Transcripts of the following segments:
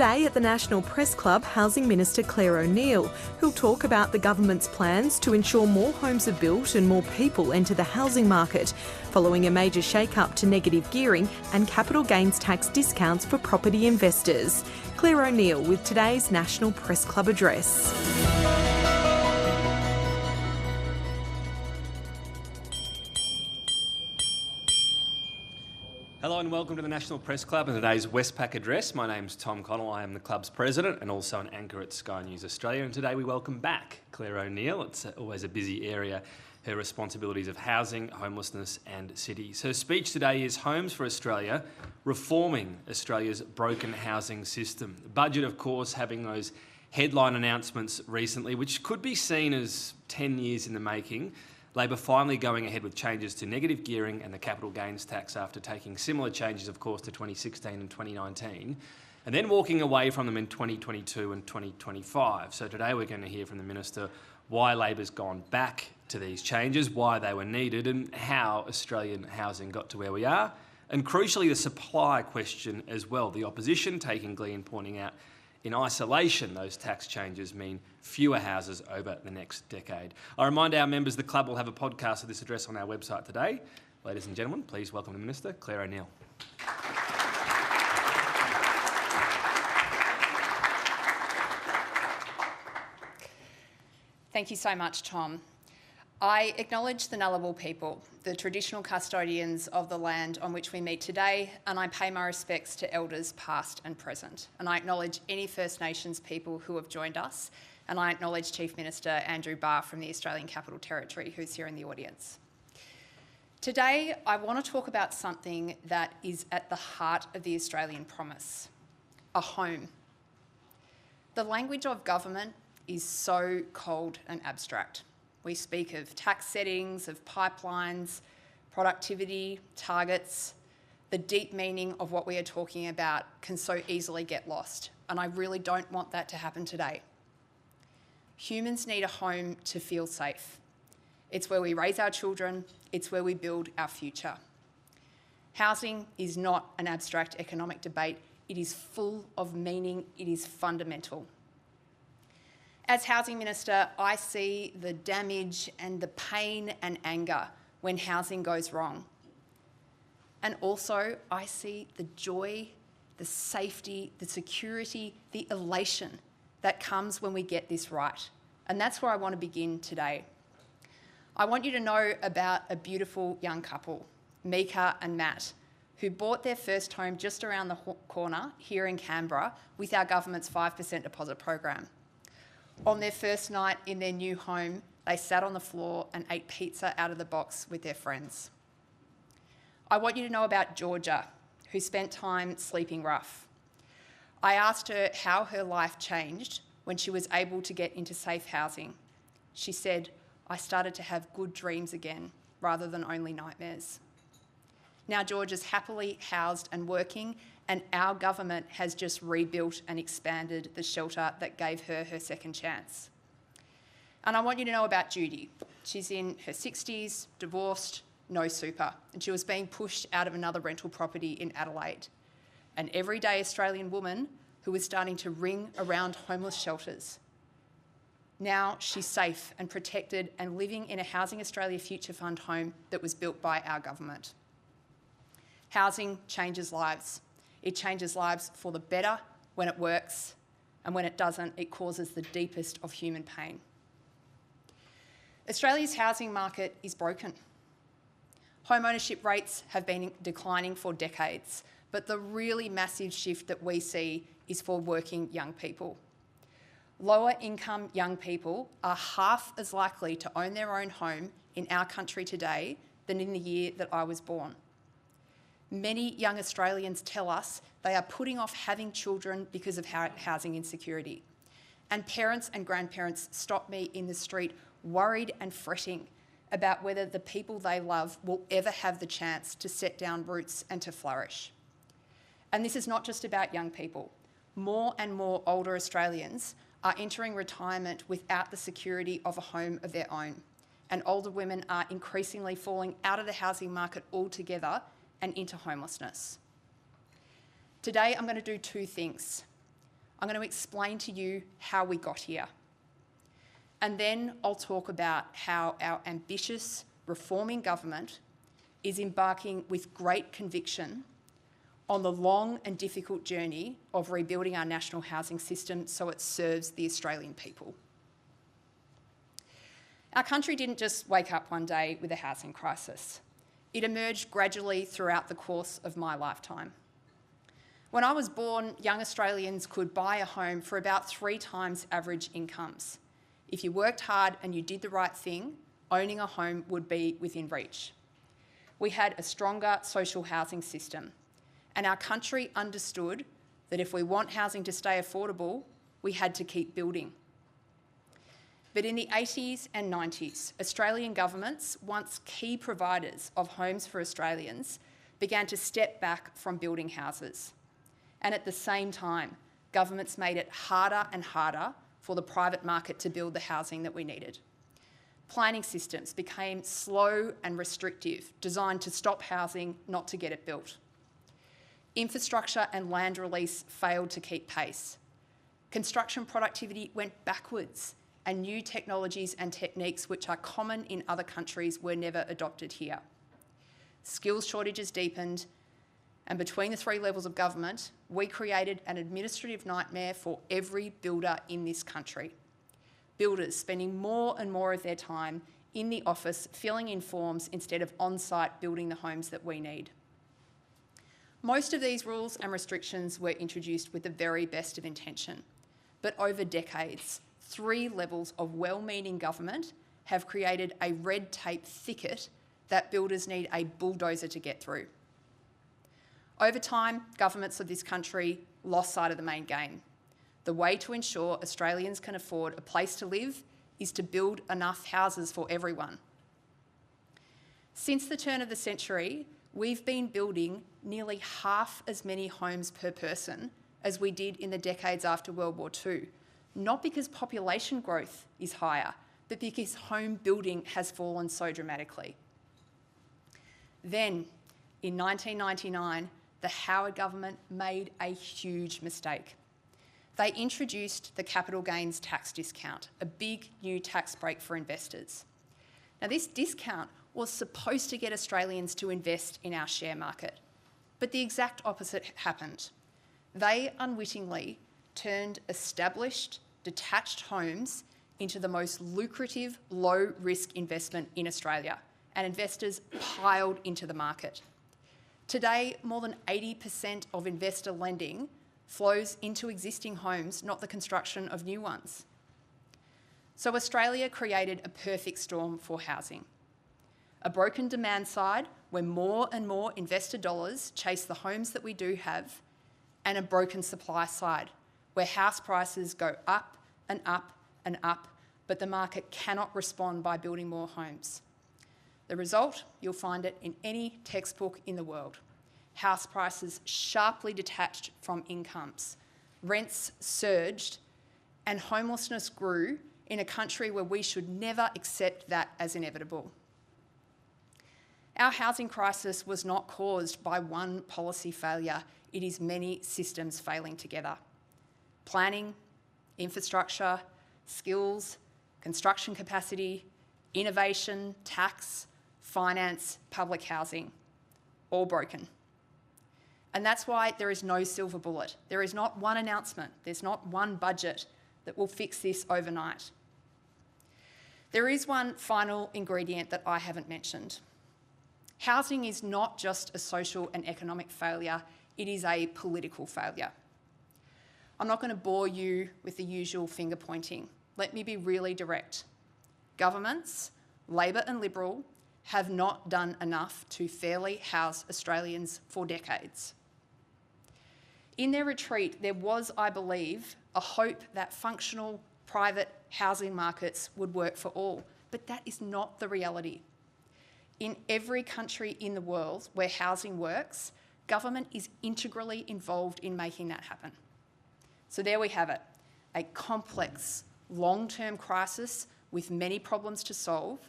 Today at the National Press Club, Housing Minister Clare O'Neil, who'll talk about the government's plans to ensure more homes are built and more people enter the housing market, following a major shake-up to negative gearing and capital gains tax discounts for property investors. Clare O'Neil with today's National Press Club address. Hello and welcome to the National Press Club and today's Westpac address. My name's Tom Connell, I am the club's president and also an anchor at Sky News Australia, and today we welcome back Clare O'Neil. It's always a busy area, her responsibilities of housing, homelessness and cities. Her speech today is Homes for Australia, reforming Australia's broken housing system. The budget, of course, having those headline announcements recently, which could be seen as 10 years in the making. Labor finally going ahead with changes to negative gearing and the capital gains tax after taking similar changes, of course, to 2016 and 2019, and then walking away from them in 2022 and 2025. So today we're going to hear from the Minister why Labor's gone back to these changes, why they were needed, and how Australian housing got to where we are, and crucially the supply question as well. The opposition taking glee in pointing out in isolation, those tax changes mean fewer houses over the next decade. I remind our members the club will have a podcast of this address on our website today. Ladies and gentlemen, please welcome the Minister, Clare O'Neil. Thank you so much, Tom. I acknowledge the Ngunnawal people, the traditional custodians of the land on which we meet today, and I pay my respects to elders past and present. And I acknowledge any First Nations people who have joined us, and I acknowledge Chief Minister Andrew Barr from the Australian Capital Territory, who's here in the audience. Today, I want to talk about something that is at the heart of the Australian promise: a home. The language of government is so cold and abstract. We speak of tax settings, of pipelines, productivity, targets. The deep meaning of what we are talking about can so easily get lost, and I really don't want that to happen today. Humans need a home to feel safe. It's where we raise our children, it's where we build our future. Housing is not an abstract economic debate, it is full of meaning, it is fundamental. As Housing Minister, I see the damage and the pain and anger when housing goes wrong. And also, I see the joy, the safety, the security, the elation that comes when we get this right. And that's where I want to begin today. I want you to know about a beautiful young couple, Mika and Matt, who bought their first home just around the corner here in Canberra with our government's 5% deposit program. On their first night in their new home, they sat on the floor and ate pizza out of the box with their friends. I want you to know about Georgia, who spent time sleeping rough. I asked her how her life changed when she was able to get into safe housing. She said, "I started to have good dreams again, rather than only nightmares." Now Georgia's happily housed and working, and our government has just rebuilt and expanded the shelter that gave her her second chance. And I want you to know about Judy. She's in her 60s, divorced, no super, and she was being pushed out of another rental property in Adelaide. An everyday Australian woman who was starting to ring around homeless shelters. Now she's safe and protected and living in a Housing Australia Future Fund home that was built by our government. Housing changes lives. It changes lives for the better when it works, and when it doesn't, it causes the deepest of human pain. Australia's housing market is broken. Home ownership rates have been declining for decades, but the really massive shift that we see is for working young people. Lower income young people are half as likely to own their own home in our country today than in the year that I was born. Many young Australians tell us they are putting off having children because of housing insecurity. And parents and grandparents stop me in the street worried and fretting about whether the people they love will ever have the chance to set down roots and to flourish. And this is not just about young people. More and more older Australians are entering retirement without the security of a home of their own. And older women are increasingly falling out of the housing market altogether and into homelessness. Today, I'm going to do two things. I'm going to explain to you how we got here. And then I'll talk about how our ambitious reforming government is embarking with great conviction on the long and difficult journey of rebuilding our national housing system so it serves the Australian people. Our country didn't just wake up one day with a housing crisis. It emerged gradually throughout the course of my lifetime. When I was born, young Australians could buy a home for about 3 times average incomes. If you worked hard and you did the right thing, owning a home would be within reach. We had a stronger social housing system, and our country understood that if we want housing to stay affordable, we had to keep building. But in the 80s and 90s, Australian governments, once key providers of homes for Australians, began to step back from building houses. And at the same time, governments made it harder and harder for the private market to build the housing that we needed. Planning systems became slow and restrictive, designed to stop housing, not to get it built. Infrastructure and land release failed to keep pace. Construction productivity went backwards, and new technologies and techniques which are common in other countries were never adopted here. Skills shortages deepened, and between the 3 levels of government, we created an administrative nightmare for every builder in this country. Builders spending more and more of their time in the office filling in forms instead of on-site building the homes that we need. Most of these rules and restrictions were introduced with the very best of intention, but over decades, 3 levels of well-meaning government have created a red tape thicket that builders need a bulldozer to get through. Over time, governments of this country lost sight of the main game. The way to ensure Australians can afford a place to live is to build enough houses for everyone. Since the turn of the century, we've been building nearly half as many homes per person as we did in the decades after World War II, not because population growth is higher, but because home building has fallen so dramatically. Then, in 1999, the Howard government made a huge mistake. They introduced the capital gains tax discount, a big new tax break for investors. Now, this discount was supposed to get Australians to invest in our share market, but the exact opposite happened. They unwittingly turned established, detached homes into the most lucrative, low-risk investment in Australia, and investors piled into the market. Today, more than 80% of investor lending flows into existing homes, not the construction of new ones. So Australia created a perfect storm for housing. A broken demand side where more and more investor dollars chase the homes that we do have, and a broken supply side where house prices go up and up and up, but the market cannot respond by building more homes. The result, you'll find it in any textbook in the world. House prices sharply detached from incomes, rents surged, and homelessness grew in a country where we should never accept that as inevitable. Our housing crisis was not caused by one policy failure. It is many systems failing together. Planning, infrastructure, skills, construction capacity, innovation, tax, finance, public housing, all broken. And that's why there is no silver bullet. There is not one announcement, there's not one budget that will fix this overnight. There is one final ingredient that I haven't mentioned. Housing is not just a social and economic failure, it is a political failure. I'm not going to bore you with the usual finger pointing. Let me be really direct. Governments, Labor and Liberal, have not done enough to fairly house Australians for decades. In their retreat, there was, I believe, a hope that functional private housing markets would work for all, but that is not the reality. In every country in the world where housing works, government is integrally involved in making that happen. So there we have it, a complex, long-term crisis with many problems to solve,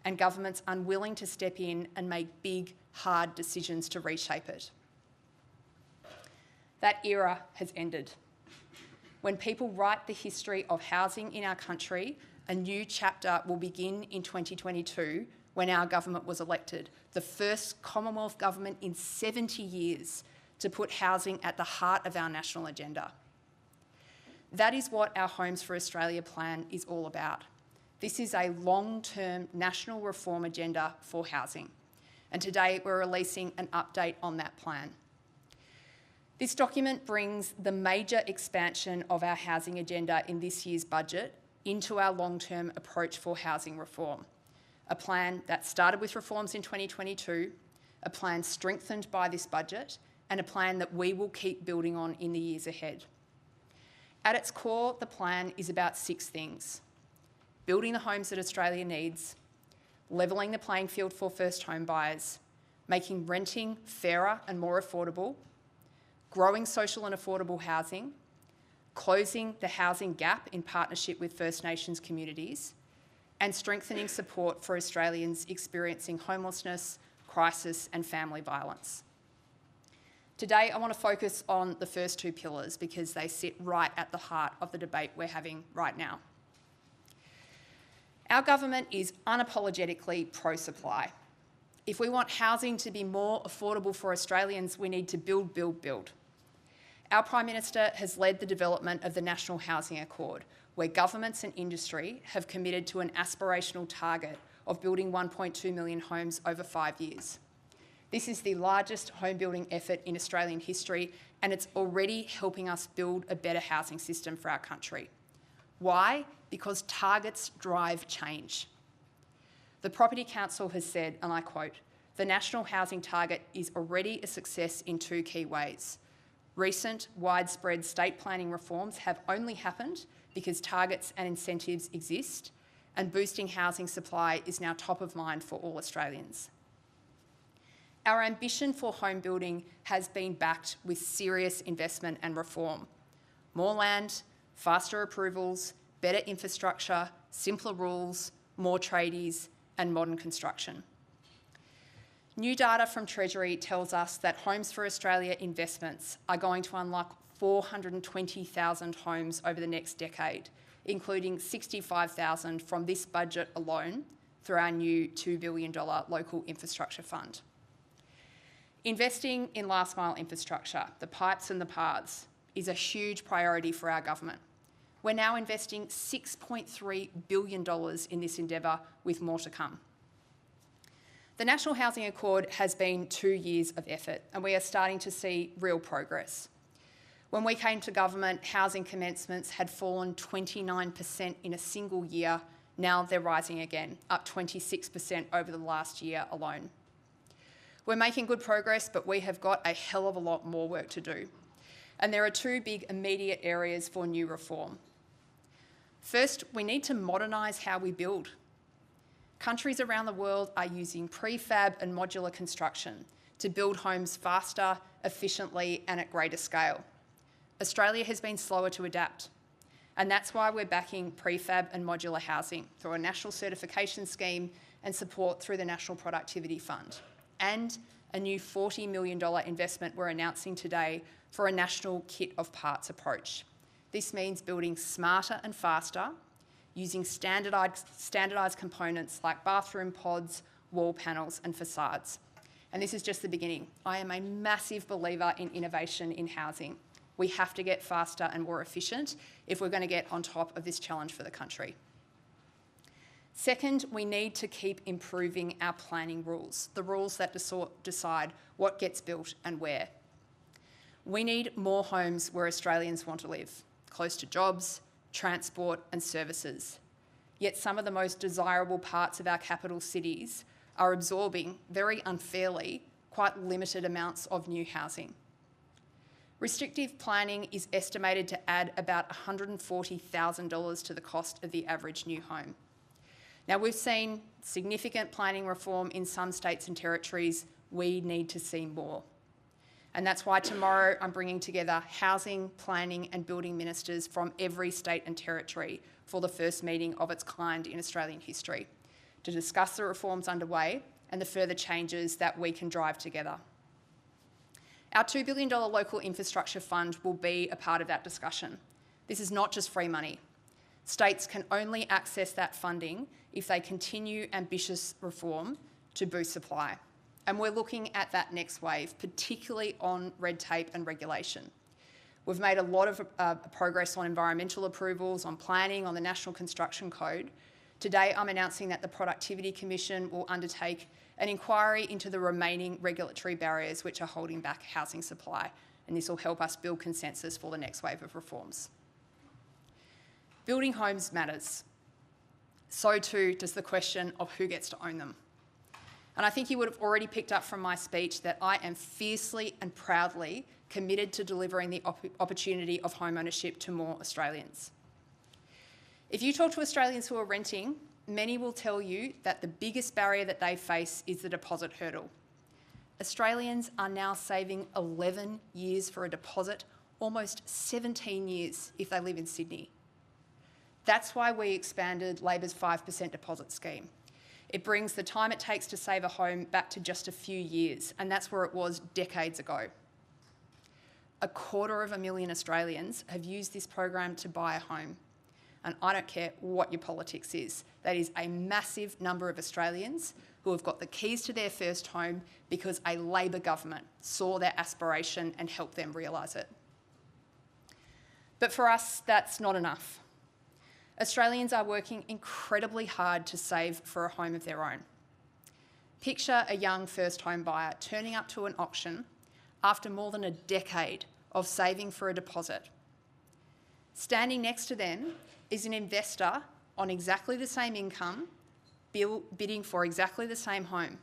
and governments unwilling to step in and make big, hard decisions to reshape it. That era has ended. When people write the history of housing in our country, a new chapter will begin in 2022 when our government was elected, the first Commonwealth government in 70 years to put housing at the heart of our national agenda. That is what our Homes for Australia plan is all about. This is a long-term national reform agenda for housing, and today we're releasing an update on that plan. This document brings the major expansion of our housing agenda in this year's budget into our long-term approach for housing reform. A plan that started with reforms in 2022, a plan strengthened by this budget, and a plan that we will keep building on in the years ahead. At its core, the plan is about 6 things: building the homes that Australia needs, levelling the playing field for first home buyers, making renting fairer and more affordable, growing social and affordable housing, closing the housing gap in partnership with First Nations communities, and strengthening support for Australians experiencing homelessness, crisis and family violence. Today, I want to focus on the first 2 pillars because they sit right at the heart of the debate we're having right now. Our government is unapologetically pro-supply. If we want housing to be more affordable for Australians, we need to build, build, build. Our Prime Minister has led the development of the National Housing Accord, where governments and industry have committed to an aspirational target of building 1.2 million homes over 5 years. This is the largest home building effort in Australian history, and it's already helping us build a better housing system for our country. Why? Because targets drive change. The Property Council has said, and I quote, "The national housing target is already a success in 2 key ways. Recent widespread state planning reforms have only happened because targets and incentives exist, and boosting housing supply is now top of mind for all Australians." Our ambition for home building has been backed with serious investment and reform. More land, faster approvals, better infrastructure, simpler rules, more tradies, and modern construction. New data from Treasury tells us that Homes for Australia investments are going to unlock 420,000 homes over the next decade, including 65,000 from this budget alone through our new $2 billion local infrastructure fund. Investing in last mile infrastructure, the pipes and the paths, is a huge priority for our government. We're now investing $6.3 billion in this endeavour, with more to come. The National Housing Accord has been 2 years of effort, and we are starting to see real progress. When we came to government, housing commencements had fallen 29% in a single year. Now they're rising again, up 26% over the last year alone. We're making good progress, but we have got a hell of a lot more work to do. And there are 2 big immediate areas for new reform. First, we need to modernise how we build. Countries around the world are using prefab and modular construction to build homes faster, efficiently, and at greater scale. Australia has been slower to adapt, and that's why we're backing prefab and modular housing through a national certification scheme and support through the National Productivity Fund, and a new $40 million investment we're announcing today for a national kit of parts approach. This means building smarter and faster, using standardised components like bathroom pods, wall panels and facades. And this is just the beginning. I am a massive believer in innovation in housing. We have to get faster and more efficient if we're going to get on top of this challenge for the country. Second, we need to keep improving our planning rules, the rules that decide what gets built and where. We need more homes where Australians want to live, close to jobs, transport and services. Yet some of the most desirable parts of our capital cities are absorbing, very unfairly, quite limited amounts of new housing. Restrictive planning is estimated to add about $140,000 to the cost of the average new home. Now, we've seen significant planning reform in some states and territories. We need to see more. And that's why tomorrow I'm bringing together housing, planning and building ministers from every state and territory for the first meeting of its kind in Australian history to discuss the reforms underway and the further changes that we can drive together. Our $2 billion local infrastructure fund will be a part of that discussion. This is not just free money. States can only access that funding if they continue ambitious reform to boost supply. And we're looking at that next wave, particularly on red tape and regulation. We've made a lot of progress on environmental approvals, on planning, on the National Construction Code. Today, I'm announcing that the Productivity Commission will undertake an inquiry into the remaining regulatory barriers which are holding back housing supply, and this will help us build consensus for the next wave of reforms. Building homes matters. So too does the question of who gets to own them. And I think you would have already picked up from my speech that I am fiercely and proudly committed to delivering the opportunity of home ownership to more Australians. If you talk to Australians who are renting, many will tell you that the biggest barrier that they face is the deposit hurdle. Australians are now saving 11 years for a deposit, almost 17 years if they live in Sydney. That's why we expanded Labor's 5% deposit scheme. It brings the time it takes to save a home back to just a few years, and that's where it was decades ago. 250,000 Australians have used this program to buy a home. And I don't care what your politics is. That is a massive number of Australians who have got the keys to their first home because a Labor government saw their aspiration and helped them realise it. But for us, that's not enough. Australians are working incredibly hard to save for a home of their own. Picture a young first home buyer turning up to an auction after more than a decade of saving for a deposit. Standing next to them is an investor on exactly the same income, bidding for exactly the same home.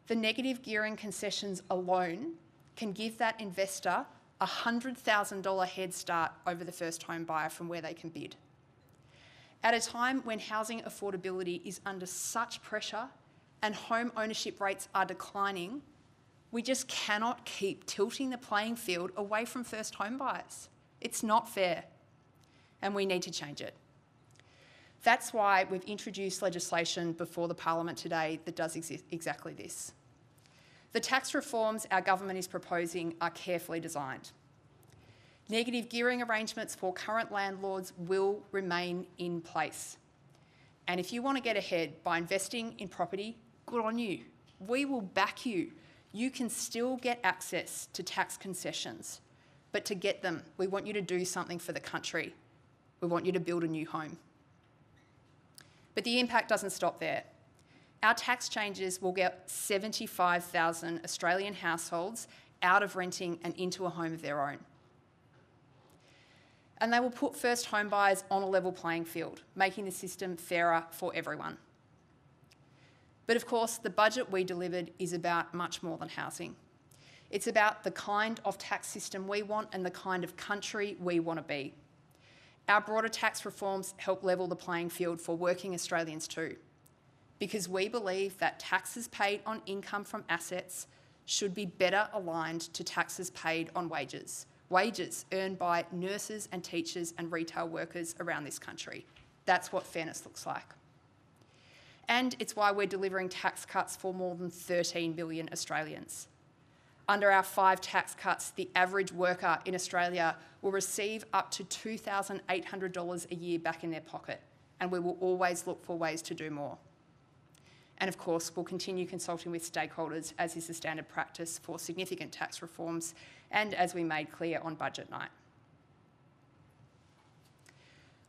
The negative gearing concessions alone can give that investor a $100,000 head start over the first home buyer from where they can bid. At a time when housing affordability is under such pressure and home ownership rates are declining, we just cannot keep tilting the playing field away from first home buyers. It's not fair, and we need to change it. That's why we've introduced legislation before the Parliament today that does exactly this. The tax reforms our government is proposing are carefully designed. Negative gearing arrangements for current landlords will remain in place. And if you want to get ahead by investing in property, good on you. We will back you. You can still get access to tax concessions, but to get them, we want you to do something for the country. We want you to build a new home. But the impact doesn't stop there. Our tax changes will get 75,000 Australian households out of renting and into a home of their own. And they will put first home buyers on a level playing field, making the system fairer for everyone. But of course, the budget we delivered is about much more than housing. It's about the kind of tax system we want and the kind of country we want to be. Our broader tax reforms help level the playing field for working Australians too, because we believe that taxes paid on income from assets should be better aligned to taxes paid on wages earned by nurses and teachers and retail workers around this country. That's what fairness looks like. And it's why we're delivering tax cuts for more than 13 billion Australians. Under our 5 tax cuts, the average worker in Australia will receive up to $2,800 a year back in their pocket, and we will always look for ways to do more. And of course, we'll continue consulting with stakeholders, as is the standard practice for significant tax reforms, and as we made clear on budget night.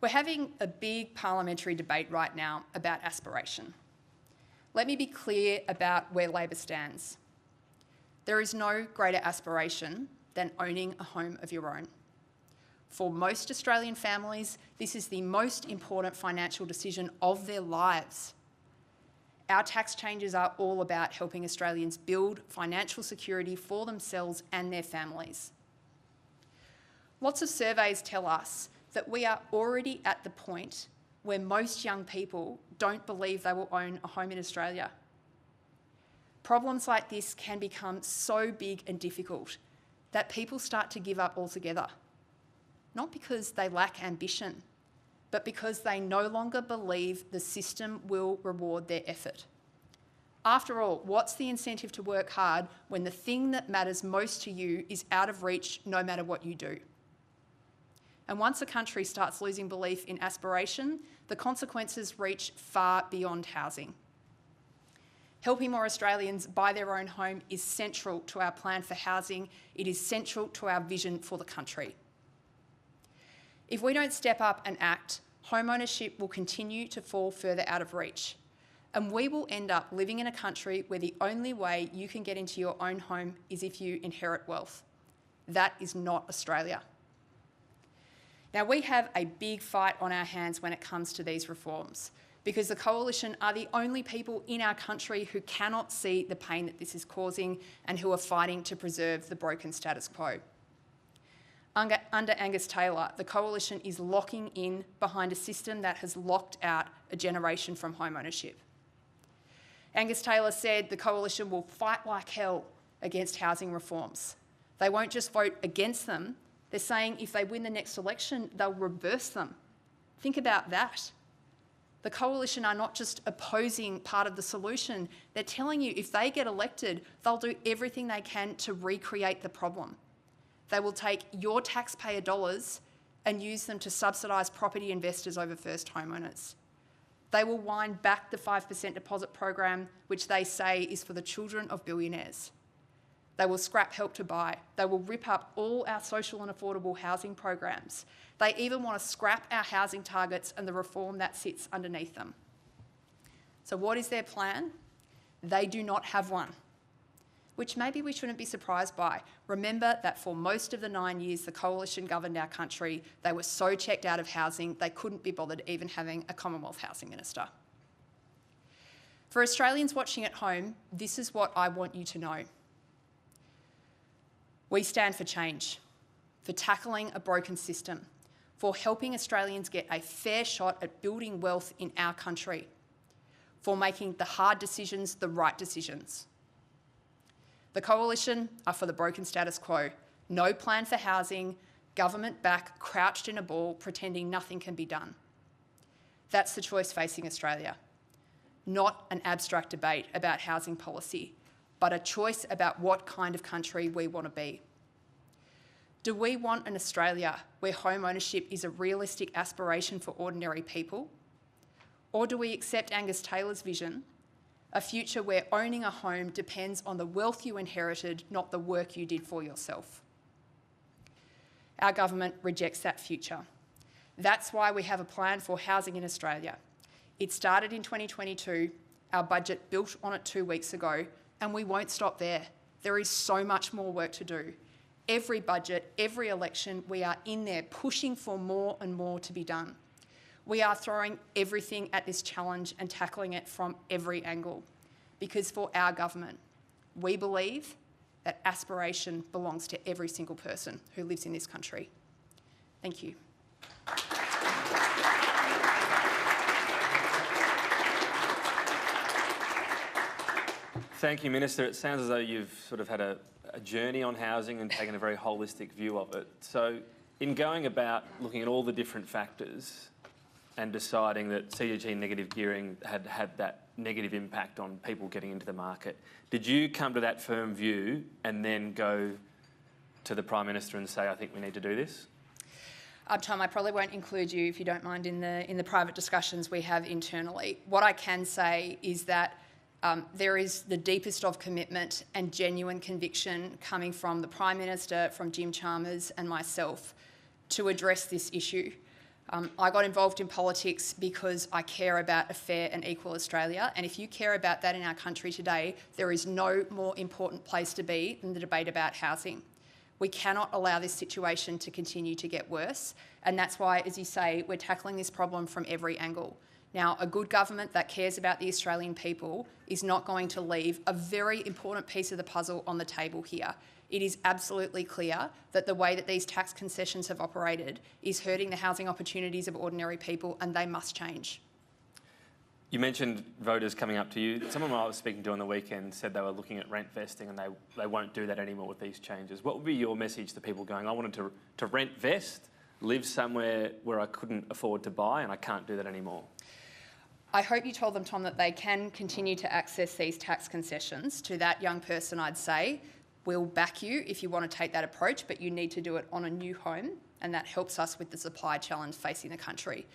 We're having a big parliamentary debate right now about aspiration. Let me be clear about where Labor stands. There is no greater aspiration than owning a home of your own. For most Australian families, this is the most important financial decision of their lives. Our tax changes are all about helping Australians build financial security for themselves and their families. Lots of surveys tell us that we are already at the point where most young people don't believe they will own a home in Australia. Problems like this can become so big and difficult that people start to give up altogether. Not because they lack ambition, but because they no longer believe the system will reward their effort. After all, what's the incentive to work hard when the thing that matters most to you is out of reach no matter what you do? And once a country starts losing belief in aspiration, the consequences reach far beyond housing. Helping more Australians buy their own home is central to our plan for housing. It is central to our vision for the country. If we don't step up and act, home ownership will continue to fall further out of reach. And we will end up living in a country where the only way you can get into your own home is if you inherit wealth. That is not Australia. Now, we have a big fight on our hands when it comes to these reforms, because the Coalition are the only people in our country who cannot see the pain that this is causing and who are fighting to preserve the broken status quo. Under Angus Taylor, the Coalition is locking in behind a system that has locked out a generation from home ownership. Angus Taylor said the Coalition will fight like hell against housing reforms. They won't just vote against them. They're saying if they win the next election, they'll reverse them. Think about that. The Coalition are not just opposing part of the solution. They're telling you if they get elected, they'll do everything they can to recreate the problem. They will take your taxpayer dollars and use them to subsidise property investors over first homeowners. They will wind back the 5% deposit program, which they say is for the children of billionaires. They will scrap Help to Buy. They will rip up all our social and affordable housing programs. They even want to scrap our housing targets and the reform that sits underneath them. So what is their plan? They do not have one, which maybe we shouldn't be surprised by. Remember that for most of the 9 years the Coalition governed our country, they were so checked out of housing they couldn't be bothered even having a Commonwealth Housing Minister. For Australians watching at home, this is what I want you to know. We stand for change, for tackling a broken system, for helping Australians get a fair shot at building wealth in our country, for making the hard decisions the right decisions. The Coalition are for the broken status quo. No plan for housing, government back, crouched in a ball, pretending nothing can be done. That's the choice facing Australia. Not an abstract debate about housing policy, but a choice about what kind of country we want to be. Do we want an Australia where home ownership is a realistic aspiration for ordinary people? Or do we accept Angus Taylor's vision, a future where owning a home depends on the wealth you inherited, not the work you did for yourself? Our government rejects that future. That's why we have a plan for housing in Australia. It started in 2022, our budget built on it 2 weeks ago, and we won't stop there. There is so much more work to do. Every budget, every election, we are in there pushing for more and more to be done. We are throwing everything at this challenge and tackling it from every angle. Because for our government, we believe that aspiration belongs to every single person who lives in this country. Thank you. Thank you, Minister. It sounds as though you've sort of had a journey on housing and taken a very holistic view of it. So in going about looking at all the different factors and deciding that CGT negative gearing had had that negative impact on people getting into the market, did you come to that firm view and then go to the Prime Minister and say, I think we need to do this? Tom, I probably won't include you, if you don't mind, in the private discussions we have internally. What I can say is that there is the deepest of commitment and genuine conviction coming from the Prime Minister, from Jim Chalmers and myself to address this issue. I got involved in politics because I care about a fair and equal Australia, and if you care about that in our country today, there is no more important place to be than the debate about housing. We cannot allow this situation to continue to get worse, and that's why, as you say, we're tackling this problem from every angle. Now, a good government that cares about the Australian people is not going to leave a very important piece of the puzzle on the table here. It is absolutely clear that the way that these tax concessions have operated is hurting the housing opportunities of ordinary people, and they must change. You mentioned voters coming up to you. Someone I was speaking to on the weekend said they were looking at rent vesting and they won't do that anymore with these changes. What would be your message to people going, I wanted to rent vest, live somewhere where I couldn't afford to buy, and I can't do that anymore? I hope you told them, Tom, that they can continue to access these tax concessions. To that young person, I'd say, we'll back you if you want to take that approach, but you need to do it on a new home and that helps us with the supply challenge facing the country.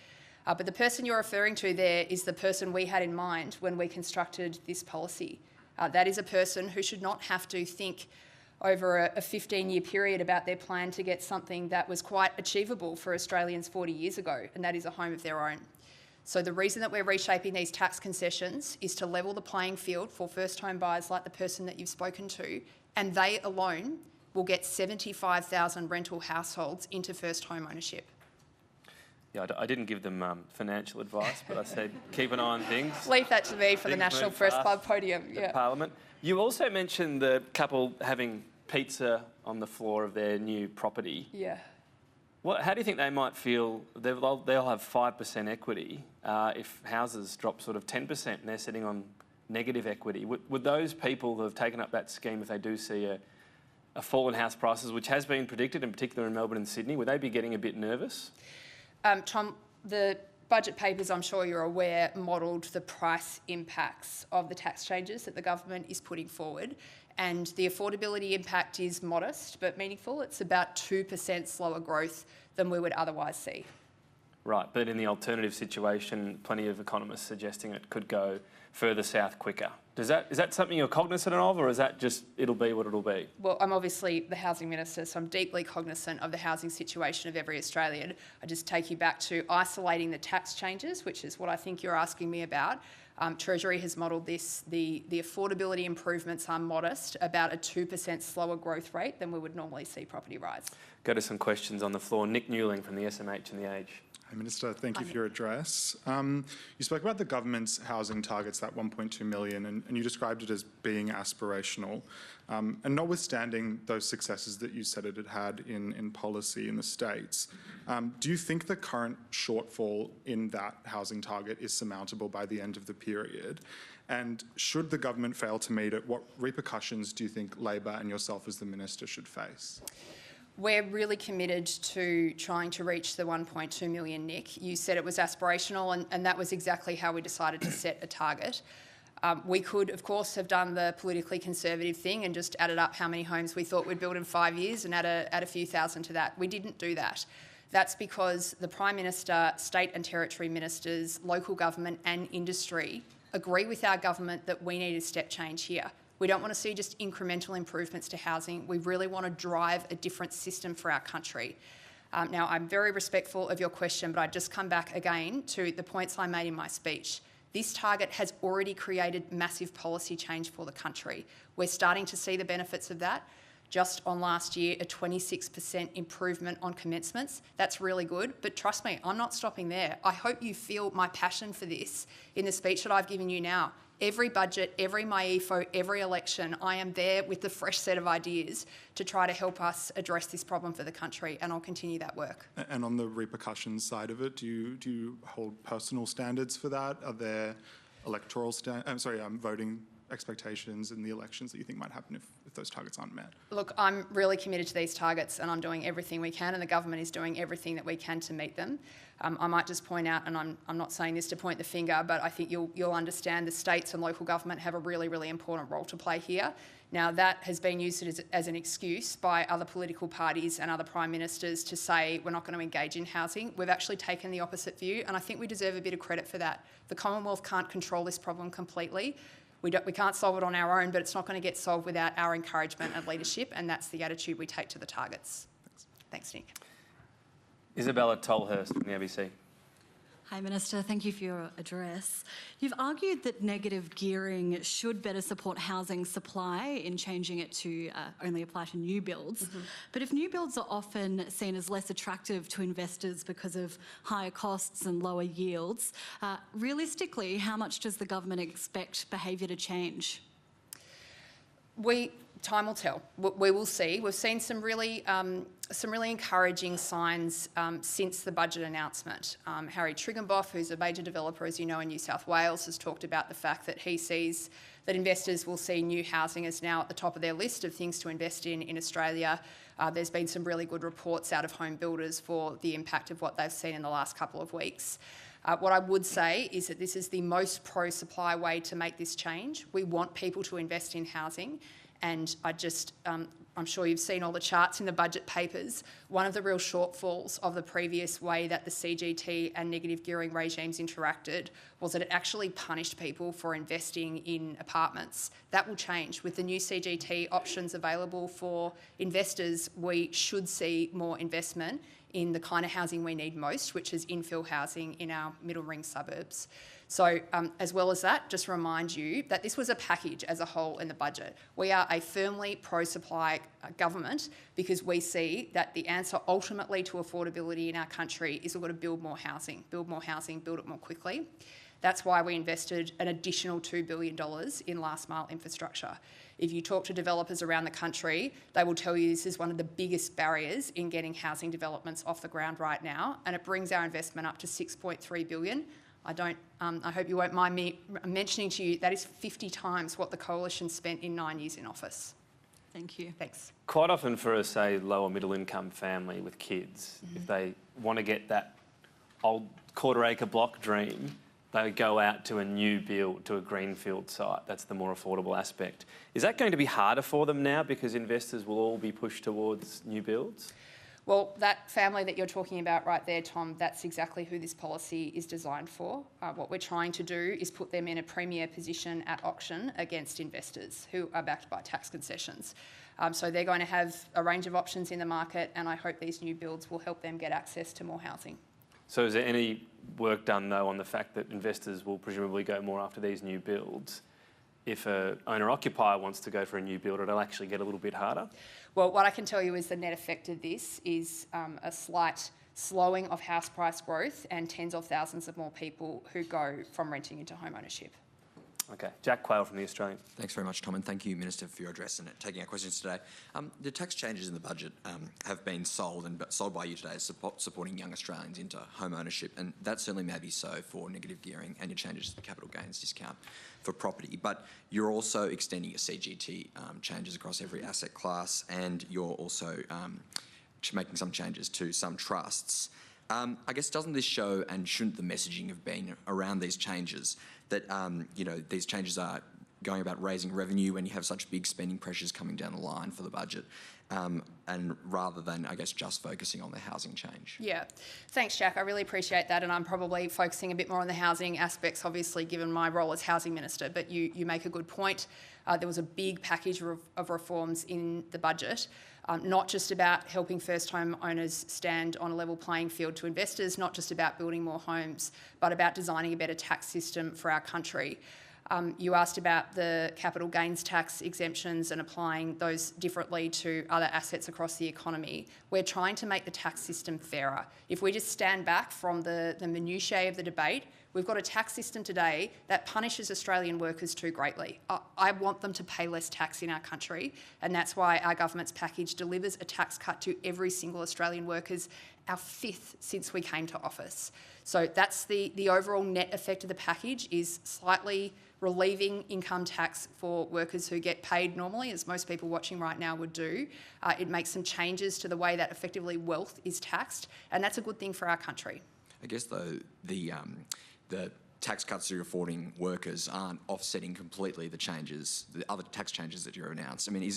But the person you're referring to there is the person we had in mind when we constructed this policy. That is a person who should not have to think over a 15-year period about their plan to get something that was quite achievable for Australians 40 years ago, and that is a home of their own. So the reason that we're reshaping these tax concessions is to level the playing field for first home buyers like the person that you've spoken to, and they alone will get 75,000 rental households into first home ownership. Yeah, I didn't give them financial advice, but I said keep an eye on things. Leave that to me for the National Press Club podium. Yeah. Parliament. You also mentioned the couple having pizza on the floor of their new property. Yeah. How do you think they might feel? They'll have 5% equity if houses drop sort of 10% and they're sitting on negative equity. Would those people who have taken up that scheme, if they do see a fall in house prices, which has been predicted, in particular in Melbourne and Sydney, would they be getting a bit nervous? Tom, the budget papers, I'm sure you're aware, modelled the price impacts of the tax changes that the government is putting forward. And the affordability impact is modest but meaningful. It's about 2% slower growth than we would otherwise see. Right, but in the alternative situation, plenty of economists suggesting it could go further south quicker. Is that something you're cognisant of, or is that just it'll be what it'll be? Well, I'm obviously the Housing Minister, so I'm deeply cognisant of the housing situation of every Australian. I just take you back to isolating the tax changes, which is what I think you're asking me about. Treasury has modelled this. The affordability improvements are modest, about a 2% slower growth rate than we would normally see property rise. Go to some questions on the floor. Nick Newling from the SMH and The Age. Hi, Minister. Thank you for your address. You spoke about the government's housing targets, that 1.2 million, and you described it as being aspirational. And notwithstanding those successes that you said it had had in policy in the states, do you think the current shortfall in that housing target is surmountable by the end of the period? And should the government fail to meet it, what repercussions do you think Labor and yourself as the Minister should face? We're really committed to trying to reach the 1.2 million, Nick. You said it was aspirational, and that was exactly how we decided to set a target. We could, of course, have done the politically conservative thing and just added up how many homes we thought we'd build in 5 years and add a few thousand to that. We didn't do that. That's because the Prime Minister, state and territory ministers, local government and industry agree with our government that we need a step change here. We don't want to see just incremental improvements to housing. We really want to drive a different system for our country. Now, I'm very respectful of your question, but I just come back again to the points I made in my speech. This target has already created massive policy change for the country. We're starting to see the benefits of that. Just on last year, a 26% improvement on commencements. That's really good, but trust me, I'm not stopping there. I hope you feel my passion for this in the speech that I've given you now. Every budget, every MyEFO, every election, I am there with the fresh set of ideas to try to help us address this problem for the country, and I'll continue that work. And on the repercussions side of it, do you hold personal standards for that? Are there electoral voting expectations in the elections that you think might happen if those targets aren't met? Look, I'm really committed to these targets, and I'm doing everything we can, and the government is doing everything that we can to meet them. I might just point out, and I'm not saying this to point the finger, but I think you'll understand the states and local government have a really, really important role to play here. Now, that has been used as an excuse by other political parties and other prime ministers to say we're not going to engage in housing. We've actually taken the opposite view, and I think we deserve a bit of credit for that. The Commonwealth can't control this problem completely. We can't solve it on our own, but it's not going to get solved without our encouragement and leadership, and that's the attitude we take to the targets. Thanks, Nick. Isabella Tolhurst from the ABC. Hi, Minister. Thank you for your address. You've argued that negative gearing should better support housing supply in changing it to only apply to new builds. But if new builds are often seen as less attractive to investors because of higher costs and lower yields, realistically, how much does the government expect behaviour to change? Time will tell. We will see. We've seen some really encouraging signs since the budget announcement. Harry Triggenboff, who's a major developer, as you know, in New South Wales, has talked about the fact that he sees that investors will see new housing as now at the top of their list of things to invest in Australia. There's been some really good reports out of home builders for the impact of what they've seen in the last couple of weeks. What I would say is that this is the most pro-supply way to make this change. We want people to invest in housing. And I'm sure you've seen all the charts in the budget papers. One of the real shortfalls of the previous way that the CGT and negative gearing regimes interacted was that it actually punished people for investing in apartments. That will change. With the new CGT options available for investors, we should see more investment in the kind of housing we need most, which is infill housing in our middle ring suburbs. So as well as that, just remind you that this was a package as a whole in the budget. We are a firmly pro-supply government because we see that the answer ultimately to affordability in our country is we've got to build more housing, build it more quickly. That's why we invested an additional $2 billion in last mile infrastructure. If you talk to developers around the country, they will tell you this is one of the biggest barriers in getting housing developments off the ground right now, and it brings our investment up to $6.3 billion. I hope you won't mind me mentioning to you that is 50 times what the Coalition spent in 9 years in office. Thank you. Thanks. Quite often for a, say, lower middle income family with kids, if they want to get that old quarter acre block dream, they go out to a new build, to a greenfield site. That's the more affordable aspect. Is that going to be harder for them now because investors will all be pushed towards new builds? Well, that family that you're talking about right there, Tom, that's exactly who this policy is designed for. What we're trying to do is put them in a premier position at auction against investors who are backed by tax concessions. So they're going to have a range of options in the market, and I hope these new builds will help them get access to more housing. So is there any work done, though, on the fact that investors will presumably go more after these new builds? If an owner-occupier wants to go for a new build, it'll actually get a little bit harder? Well, what I can tell you is the net effect of this is a slight slowing of house price growth and tens of thousands of more people who go from renting into home ownership. Okay. Jack Quayle from The Australian. Thanks very much, Tom, and thank you, Minister, for your address and taking our questions today. The tax changes in the budget have been sold by you today as supporting young Australians into home ownership, and that certainly may be so for negative gearing and your changes to the capital gains discount for property. But you're also extending your CGT changes across every asset class, and you're also making some changes to some trusts. I guess, doesn't this show, and shouldn't the messaging have been around these changes, that these changes are going about raising revenue when you have such big spending pressures coming down the line for the budget, and rather than, I guess, just focusing on the housing change? Yeah, thanks, Jack. I really appreciate that, and I'm probably focusing a bit more on the housing aspects, obviously, given my role as Housing Minister, but you make a good point. There was a big package of reforms in the budget, not just about helping first home owners stand on a level playing field to investors, not just about building more homes, but about designing a better tax system for our country. You asked about the capital gains tax exemptions and applying those differently to other assets across the economy. We're trying to make the tax system fairer. If we just stand back from the minutiae of the debate, we've got a tax system today that punishes Australian workers too greatly. I want them to pay less tax in our country, and that's why our government's package delivers a tax cut to every single Australian worker, our 5th since we came to office. So that's the overall net effect of the package, is slightly relieving income tax for workers who get paid normally, as most people watching right now would do. It makes some changes to the way that effectively wealth is taxed, and that's a good thing for our country. I guess, though, the tax cuts that you're affording workers aren't offsetting completely the other tax changes that you've announced. I mean,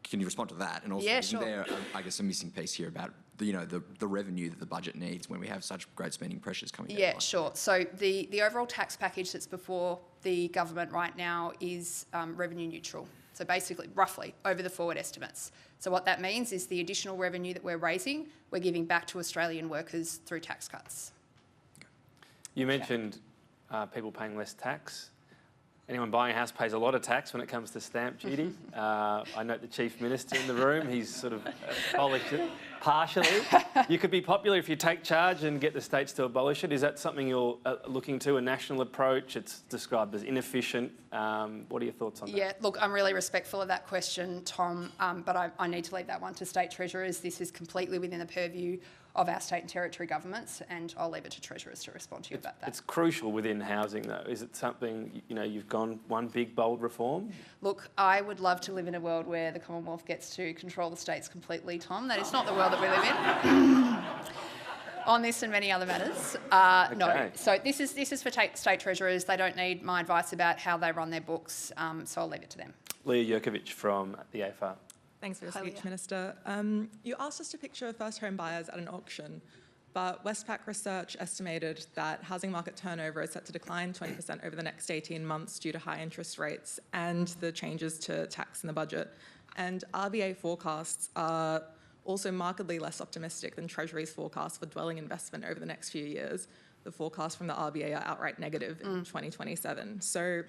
can you respond to that? And also, isn't there, I guess, a missing piece here about the revenue that the budget needs when we have such great spending pressures coming down? Yeah, sure. So the overall tax package that's before the government right now is revenue neutral. So basically, roughly, over the forward estimates. So what that means is the additional revenue that we're raising, we're giving back to Australian workers through tax cuts. You mentioned people paying less tax. Anyone buying a house pays a lot of tax when it comes to stamp duty. I note the Chief Minister in the room, he's sort of abolished it partially. You could be popular if you take charge and get the states to abolish it. Is that something you're looking to, a national approach? It's described as inefficient. What are your thoughts on that? Yeah, look, I'm really respectful of that question, Tom, but I need to leave that one to state treasurers. This is completely within the purview of our state and territory governments, and I'll leave it to treasurers to respond to you about that. It's crucial within housing, though. Is it something, you've gone one big, bold reform? Look, I would love to live in a world where the Commonwealth gets to control the states completely, Tom. That is not the world that we live in. on this and many other matters. No. Okay. So this is for state treasurers. They don't need my advice about how they run their books, so I'll leave it to them. Leah Jurkovic from the AFR. Thanks for your speech, Minister. You asked us to picture first home buyers at an auction, but Westpac research estimated that housing market turnover is set to decline 20% over the next 18 months due to high interest rates and the changes to tax in the budget. And RBA forecasts are also markedly less optimistic than Treasury's forecast for dwelling investment over the next few years. The forecasts from the RBA are outright negative in 2027. So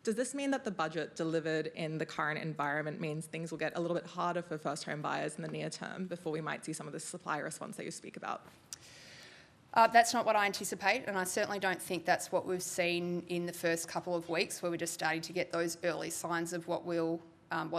does this mean that the budget delivered in the current environment means things will get a little bit harder for first home buyers in the near term before we might see some of the supply response that you speak about? That's not what I anticipate, and I certainly don't think that's what we've seen in the first couple of weeks, where we're just starting to get those early signs of what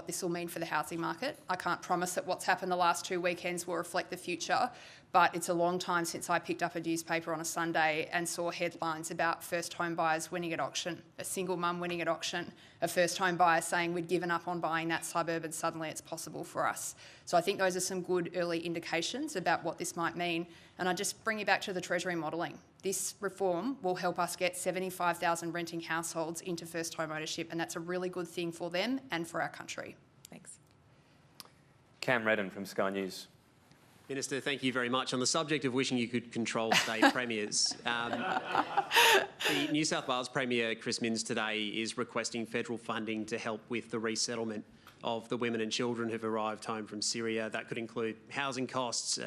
this will mean for the housing market. I can't promise that what's happened the last 2 weekends will reflect the future, but it's a long time since I picked up a newspaper on a Sunday and saw headlines about first home buyers winning at auction, a single mum winning at auction, a first home buyer saying we'd given up on buying that suburb and suddenly it's possible for us. So I think those are some good early indications about what this might mean. And I just bring you back to the Treasury modelling. This reform will help us get 75,000 renting households into first home ownership, and that's a really good thing for them and for our country. Thanks. Cam Redden from Sky News. Minister, thank you very much. On the subject of wishing you could control state premiers, the New South Wales Premier, Chris Minns, today is requesting federal funding to help with the resettlement of the women and children who've arrived home from Syria. That could include housing costs,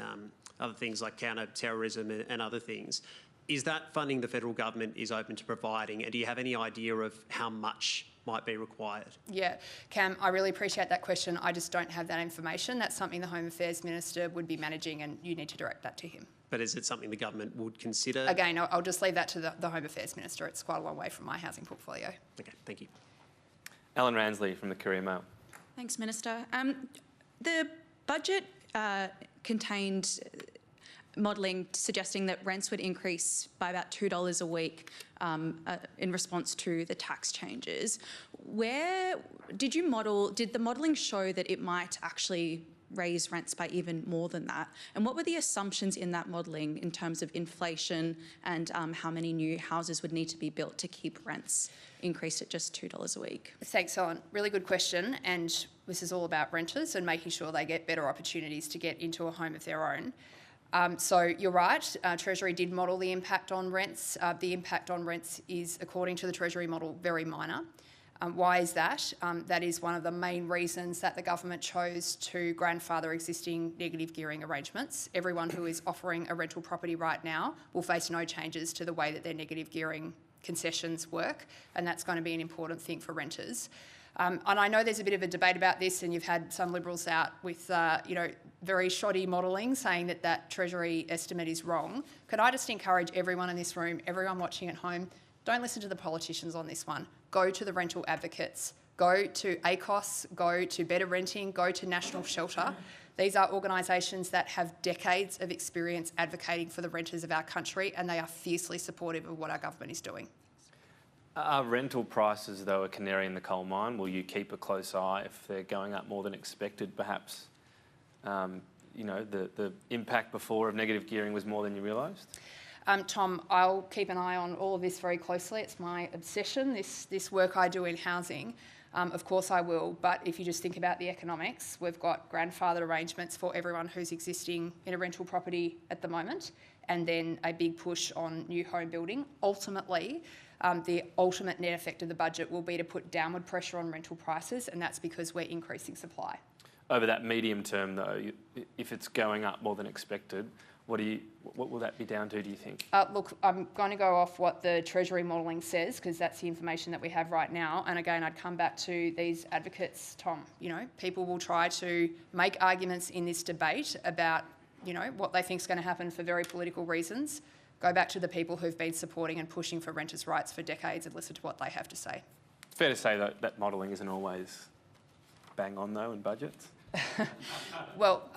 other things like counter-terrorism and other things. Is that funding the federal government is open to providing, and do you have any idea of how much might be required? Yeah, Cam, I really appreciate that question. I just don't have that information. That's something the Home Affairs Minister would be managing, and you need to direct that to him. But is it something the government would consider? Again, I'll just leave that to the Home Affairs Minister. It's quite a long way from my housing portfolio. Okay, thank you. Alan Ransley from the Courier Mail. Thanks, Minister. The budget contained modelling suggesting that rents would increase by about $2 a week in response to the tax changes. Where did the modelling show that it might actually raise rents by even more than that? And what were the assumptions in that modelling in terms of inflation and how many new houses would need to be built to keep rents increased at just $2 a week? Thanks, Ellen. Really good question. And this is all about renters and making sure they get better opportunities to get into a home of their own. So you're right, Treasury did model the impact on rents. The impact on rents is, according to the Treasury model, very minor. Why is that? That is one of the main reasons that the government chose to grandfather existing negative gearing arrangements. Everyone who is offering a rental property right now will face no changes to the way that their negative gearing concessions work, and that's going to be an important thing for renters. And I know there's a bit of a debate about this, and you've had some Liberals out with, very shoddy modelling saying that that Treasury estimate is wrong. Could I just encourage everyone in this room, everyone watching at home, don't listen to the politicians on this one. Go to the rental advocates. Go to ACOS, go to Better Renting, go to National Shelter. These are organisations that have decades of experience advocating for the renters of our country, and they are fiercely supportive of what our government is doing. Are rental prices, though, a canary in the coal mine? Will you keep a close eye if they're going up more than expected, perhaps? The impact before of negative gearing was more than you realised? Tom, I'll keep an eye on all of this very closely. It's my obsession, this work I do in housing. Of course I will, but if you just think about the economics, we've got grandfathered arrangements for everyone who's existing in a rental property at the moment, and then a big push on new home building. Ultimately, the ultimate net effect of the budget will be to put downward pressure on rental prices, and that's because we're increasing supply. Over that medium term, though, if it's going up more than expected, what will that be down to, do you think? Look, I'm going to go off what the Treasury modelling says, because that's the information that we have right now. And again, I'd come back to these advocates, Tom. People will try to make arguments in this debate about, what they think is going to happen for very political reasons. Go back to the people who've been supporting and pushing for renters' rights for decades and listen to what they have to say. Fair to say that modelling isn't always bang on, though, in budgets? Well,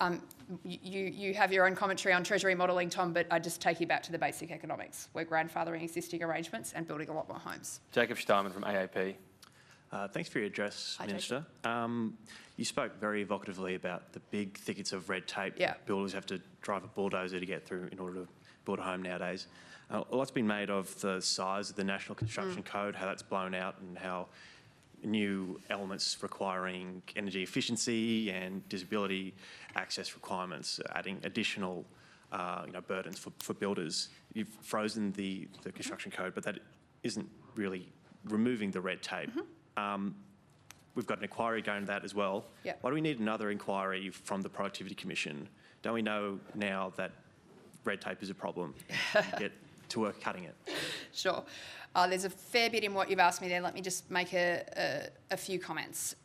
you have your own commentary on Treasury modelling, Tom, but I just take you back to the basic economics. We're grandfathering existing arrangements and building a lot more homes. Jacob Steinman from AAP. Thanks for your address, Minister. You spoke very evocatively about the big thickets of red tape that builders have to drive a bulldozer to get through in order to build a home nowadays. A lot's been made of the size of the National Construction Code, how that's blown out, and how new elements requiring energy efficiency and disability access requirements, adding additional burdens for builders. You've frozen the construction code, but that isn't really removing the red tape. We've got an inquiry going to that as well. Yep. Why do we need another inquiry from the Productivity Commission? Don't we know now that red tape is a problem? Get to work cutting it. Sure. There's a fair bit in what you've asked me there. Let me just make a few comments.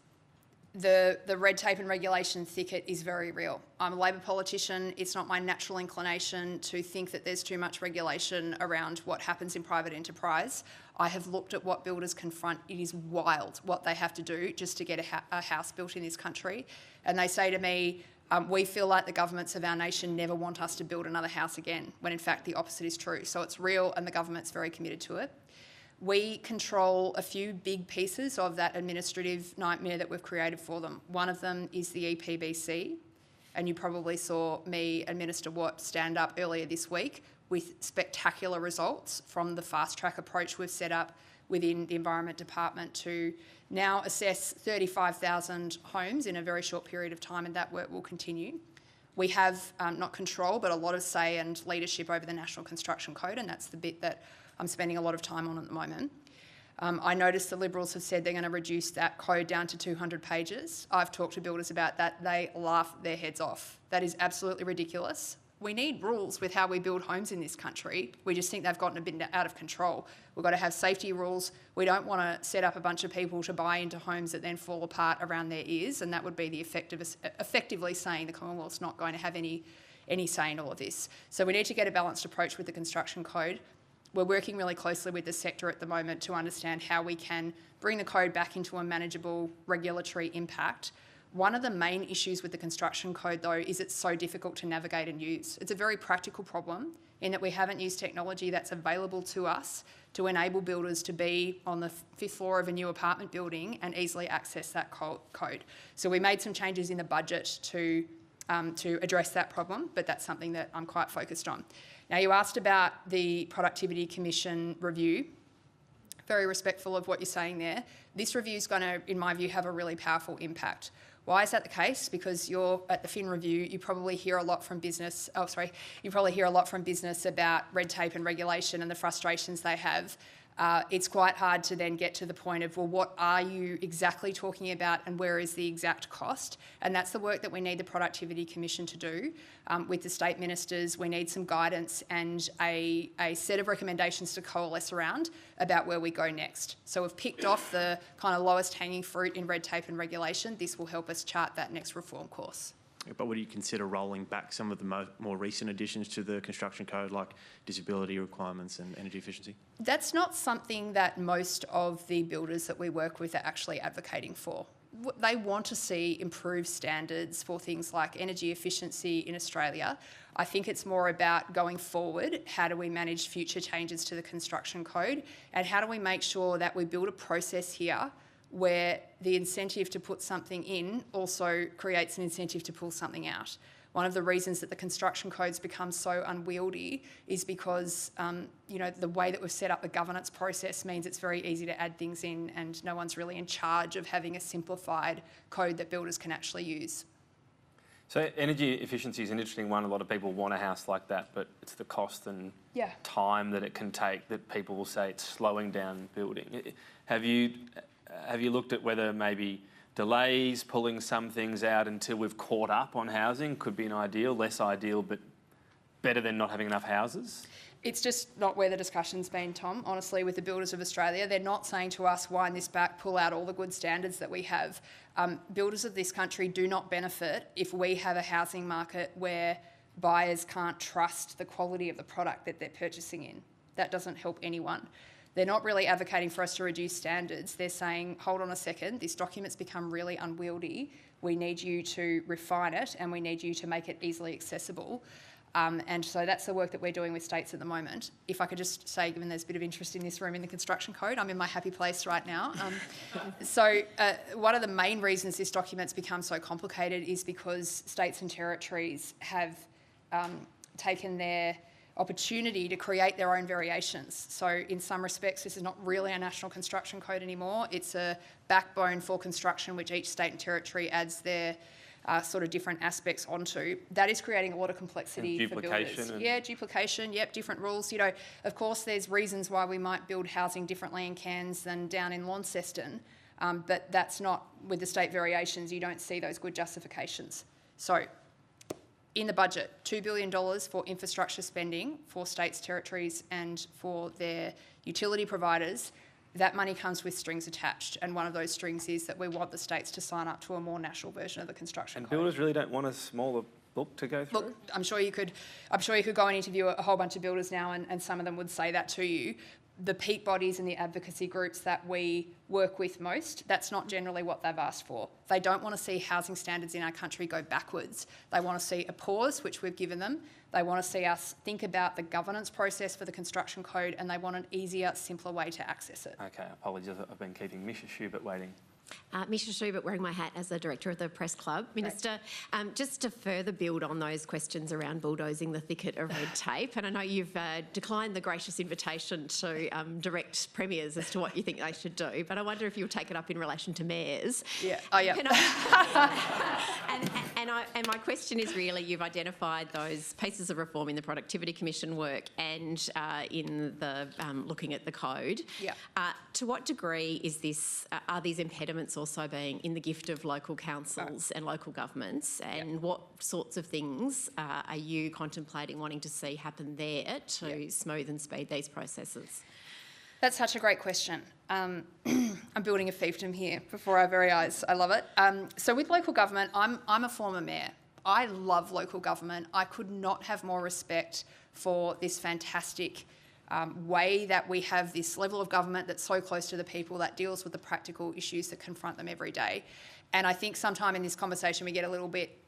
The red tape and regulation thicket is very real. I'm a Labor politician. It's not my natural inclination to think that there's too much regulation around what happens in private enterprise. I have looked at what builders confront. It is wild what they have to do just to get a house built in this country. And they say to me, we feel like the governments of our nation never want us to build another house again, when in fact the opposite is true. So it's real and the government's very committed to it. We control a few big pieces of that administrative nightmare that we've created for them. One of them is the EPBC, and you probably saw me and Minister Watt stand up earlier this week with spectacular results from the fast-track approach we've set up within the Environment Department to now assess 35,000 homes in a very short period of time, and that work will continue. We have not control, but a lot of say and leadership over the National Construction Code, and that's the bit that I'm spending a lot of time on at the moment. I noticed the Liberals have said they're going to reduce that code down to 200 pages. I've talked to builders about that. They laugh their heads off. That is absolutely ridiculous. We need rules with how we build homes in this country. We just think they've gotten a bit out of control. We've got to have safety rules. We don't want to set up a bunch of people to buy into homes that then fall apart around their ears, and that would be the effectively saying the Commonwealth's not going to have any say in all of this. So we need to get a balanced approach with the construction code. We're working really closely with the sector at the moment to understand how we can bring the code back into a manageable regulatory impact. One of the main issues with the construction code, though, is it's so difficult to navigate and use. It's a very practical problem in that we haven't used technology that's available to us to enable builders to be on the 5th floor of a new apartment building and easily access that code. So we made some changes in the budget to address that problem, but that's something that I'm quite focused on. Now, you asked about the Productivity Commission review. Very respectful of what you're saying there. This review is going to, in my view, have a really powerful impact. Why is that the case? Because you're at the Fin review, you probably hear a lot from business. You probably hear a lot from business about red tape and regulation and the frustrations they have. It's quite hard to then get to the point of, well, what are you exactly talking about and where is the exact cost? And that's the work that we need the Productivity Commission to do. With the state ministers, we need some guidance and a set of recommendations to coalesce around about where we go next. So we've picked off the kind of lowest hanging fruit in red tape and regulation. This will help us chart that next reform course. But would you consider rolling back some of the more recent additions to the construction code, like disability requirements and energy efficiency? That's not something that most of the builders that we work with are actually advocating for. They want to see improved standards for things like energy efficiency in Australia. I think it's more about going forward, how do we manage future changes to the construction code, and how do we make sure that we build a process here where the incentive to put something in also creates an incentive to pull something out. One of the reasons that the construction code's become so unwieldy is because the way that we've set up the governance process means it's very easy to add things in and no one's really in charge of having a simplified code that builders can actually use. So energy efficiency is an interesting one. A lot of people want a house like that, but it's the cost and time that it can take that people will say it's slowing down building. Have you looked at whether maybe delays, pulling some things out until we've caught up on housing could be an ideal, less ideal, but better than not having enough houses? It's just not where the discussion's been, Tom, honestly, with the builders of Australia. They're not saying to us, wind this back, pull out all the good standards that we have. Builders of this country do not benefit if we have a housing market where buyers can't trust the quality of the product that they're purchasing in. That doesn't help anyone. They're not really advocating for us to reduce standards. They're saying, hold on a second, this document's become really unwieldy. We need you to refine it and we need you to make it easily accessible. And so that's the work that we're doing with states at the moment. If I could just say, given there's a bit of interest in this room in the construction code, I'm in my happy place right now. One of the main reasons this document's become so complicated is because states and territories have taken their opportunity to create their own variations. So in some respects, this is not really a national construction code anymore. It's a backbone for construction, which each state and territory adds their sort of different aspects onto. That is creating a lot of complexity for builders. Yeah, duplication, yep, different rules. You know, of course, there's reasons why we might build housing differently in Cairns than down in Launceston, but that's not, with the state variations, you don't see those good justifications. So in the budget, $2 billion for infrastructure spending for states, territories and for their utility providers. That money comes with strings attached, and one of those strings is that we want the states to sign up to a more national version of the construction code. Builders really don't want a smaller book to go through? Look, I'm sure you could go and interview a whole bunch of builders now, and some of them would say that to you. The peak bodies and the advocacy groups that we work with most, that's not generally what they've asked for. They don't want to see housing standards in our country go backwards. They want to see a pause, which we've given them. They want to see us think about the governance process for the construction code, and they want an easier, simpler way to access it. Okay, apologies, I've been keeping Misha Schubert waiting. Misha Schubert, wearing my hat as the Director of the Press Club. Minister, just to further build on those questions around bulldozing the thicket of red tape, and I know you've declined the gracious invitation to direct premiers as to what you think they should do, but I wonder if you'll take it up in relation to mayors. Yeah, oh yeah. And my question is really, you've identified those pieces of reform in the Productivity Commission work and in the looking at the code. Yeah. To what degree is this, are these impediments also being in the gift of local councils and local governments, and what sorts of things are you contemplating wanting to see happen there to smooth and speed these processes? That's such a great question. I'm building a fiefdom here before our very eyes. I love it. So with local government, I'm a former mayor. I love local government. I could not have more respect for this fantastic way that we have this level of government that's so close to the people, that deals with the practical issues that confront them every day. And I think sometime in this conversation we get a little bit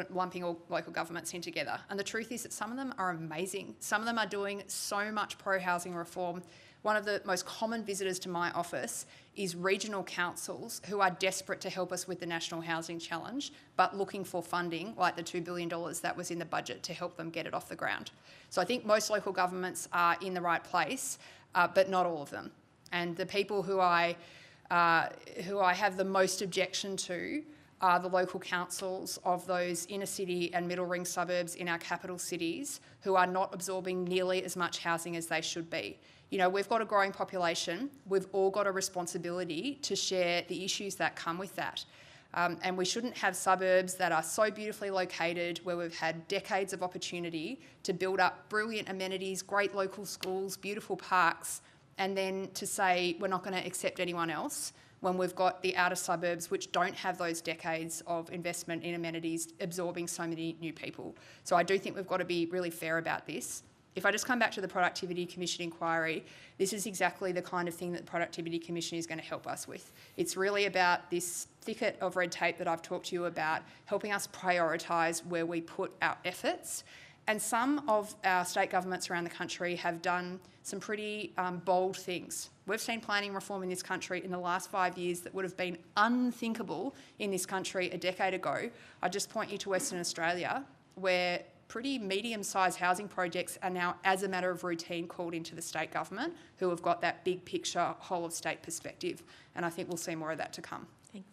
lumping all local governments in together. And the truth is that some of them are amazing. Some of them are doing so much pro-housing reform. One of the most common visitors to my office is regional councils who are desperate to help us with the National Housing Challenge, but looking for funding like the $2 billion that was in the budget to help them get it off the ground. So I think most local governments are in the right place, but not all of them. And the people who I have the most objection to are the local councils of those inner city and middle ring suburbs in our capital cities who are not absorbing nearly as much housing as they should be. You know, we've got a growing population. We've all got a responsibility to share the issues that come with that. And we shouldn't have suburbs that are so beautifully located where we've had decades of opportunity to build up brilliant amenities, great local schools, beautiful parks, and then to say we're not going to accept anyone else when we've got the outer suburbs which don't have those decades of investment in amenities absorbing so many new people. So I do think we've got to be really fair about this. If I just come back to the Productivity Commission inquiry, this is exactly the kind of thing that the Productivity Commission is going to help us with. It's really about this thicket of red tape that I've talked to you about, helping us prioritise where we put our efforts. And some of our state governments around the country have done some pretty bold things. We've seen planning reform in this country in the last 5 years that would have been unthinkable in this country a decade ago. I just point you to Western Australia, where pretty medium-sized housing projects are now, as a matter of routine, called into the state government, who have got that big picture, whole-of-state perspective. And I think we'll see more of that to come. Thanks.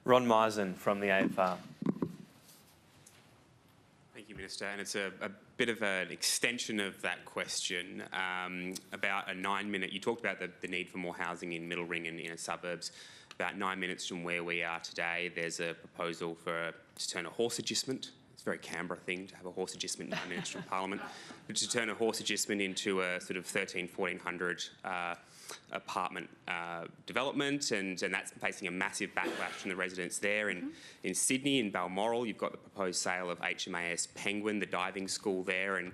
Ron Meisen from the AFR. Thank you, Minister. And it's a bit of an extension of that question about a 9-minute... You talked about the need for more housing in middle ring and inner suburbs. About 9 minutes from where we are today, there's a proposal to turn a horse adjustment. It's a very Canberra thing to have a horse adjustment 9 minutes from Parliament, but to turn a horse adjustment into a sort of 1,400 apartment development, and that's facing a massive backlash from the residents there. In Sydney, in Balmoral, you've got the proposed sale of HMAS Penguin, the diving school there, and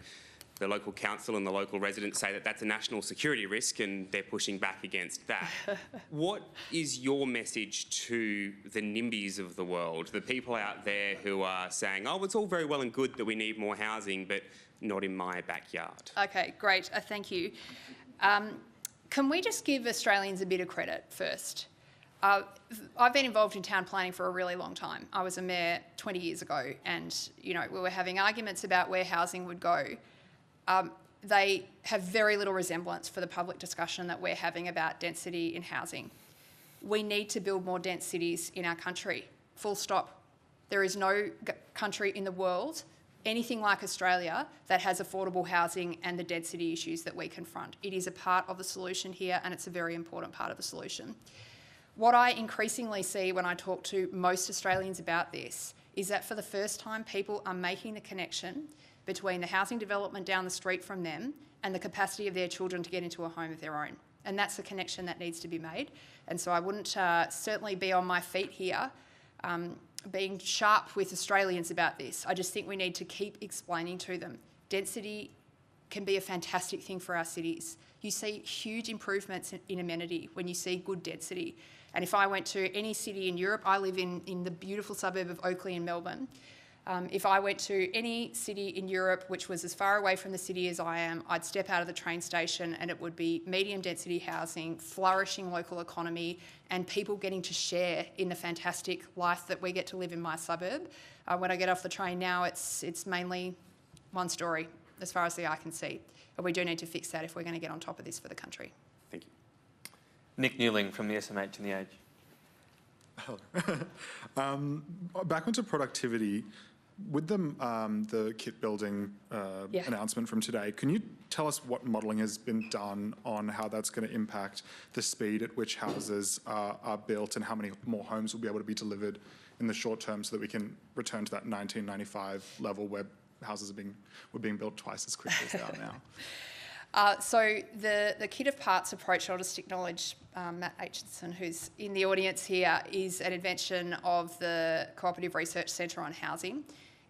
the local council and the local residents say that that's a national security risk and they're pushing back against that. What is your message to the NIMBYs of the world, the people out there who are saying, oh, it's all very well and good that we need more housing, but not in my backyard? Okay, great. Thank you. Can we just give Australians a bit of credit first? I've been involved in town planning for a really long time. I was a mayor 20 years ago and, you know, we were having arguments about where housing would go. they have very little resemblance for the public discussion that we're having about density in housing. We need to build more dense cities in our country, full stop. There is no country in the world, anything like Australia, that has affordable housing and the density issues that we confront. It is a part of the solution here, and it's a very important part of the solution. What I increasingly see when I talk to most Australians about this is that for the first time, people are making the connection between the housing development down the street from them and the capacity of their children to get into a home of their own. And that's the connection that needs to be made. And so I wouldn't certainly be on my feet here being sharp with Australians about this. I just think we need to keep explaining to them. Density can be a fantastic thing for our cities. You see huge improvements in amenity when you see good density. And if I went to any city in Europe, I live in the beautiful suburb of Oakley in Melbourne. If I went to any city in Europe which was as far away from the city as I am, I'd step out of the train station and it would be medium density housing, flourishing local economy, and people getting to share in the fantastic life that we get to live in my suburb. When I get off the train now, it's mainly one story as far as the eye can see. But we do need to fix that if we're going to get on top of this for the country. Thank you. Nick Newling from the SMH and the Age. Back onto productivity. With the kit building announcement from today, can you tell us what modelling has been done on how that's going to impact the speed at which houses are built and how many more homes will be able to be delivered in the short term so that we can return to that 1995 level where houses were being built twice as quickly as they are now? So the kit of parts approach, I'll just acknowledge Matt Aitchison, who's in the audience here, is an invention of the Cooperative Research Centre on Housing.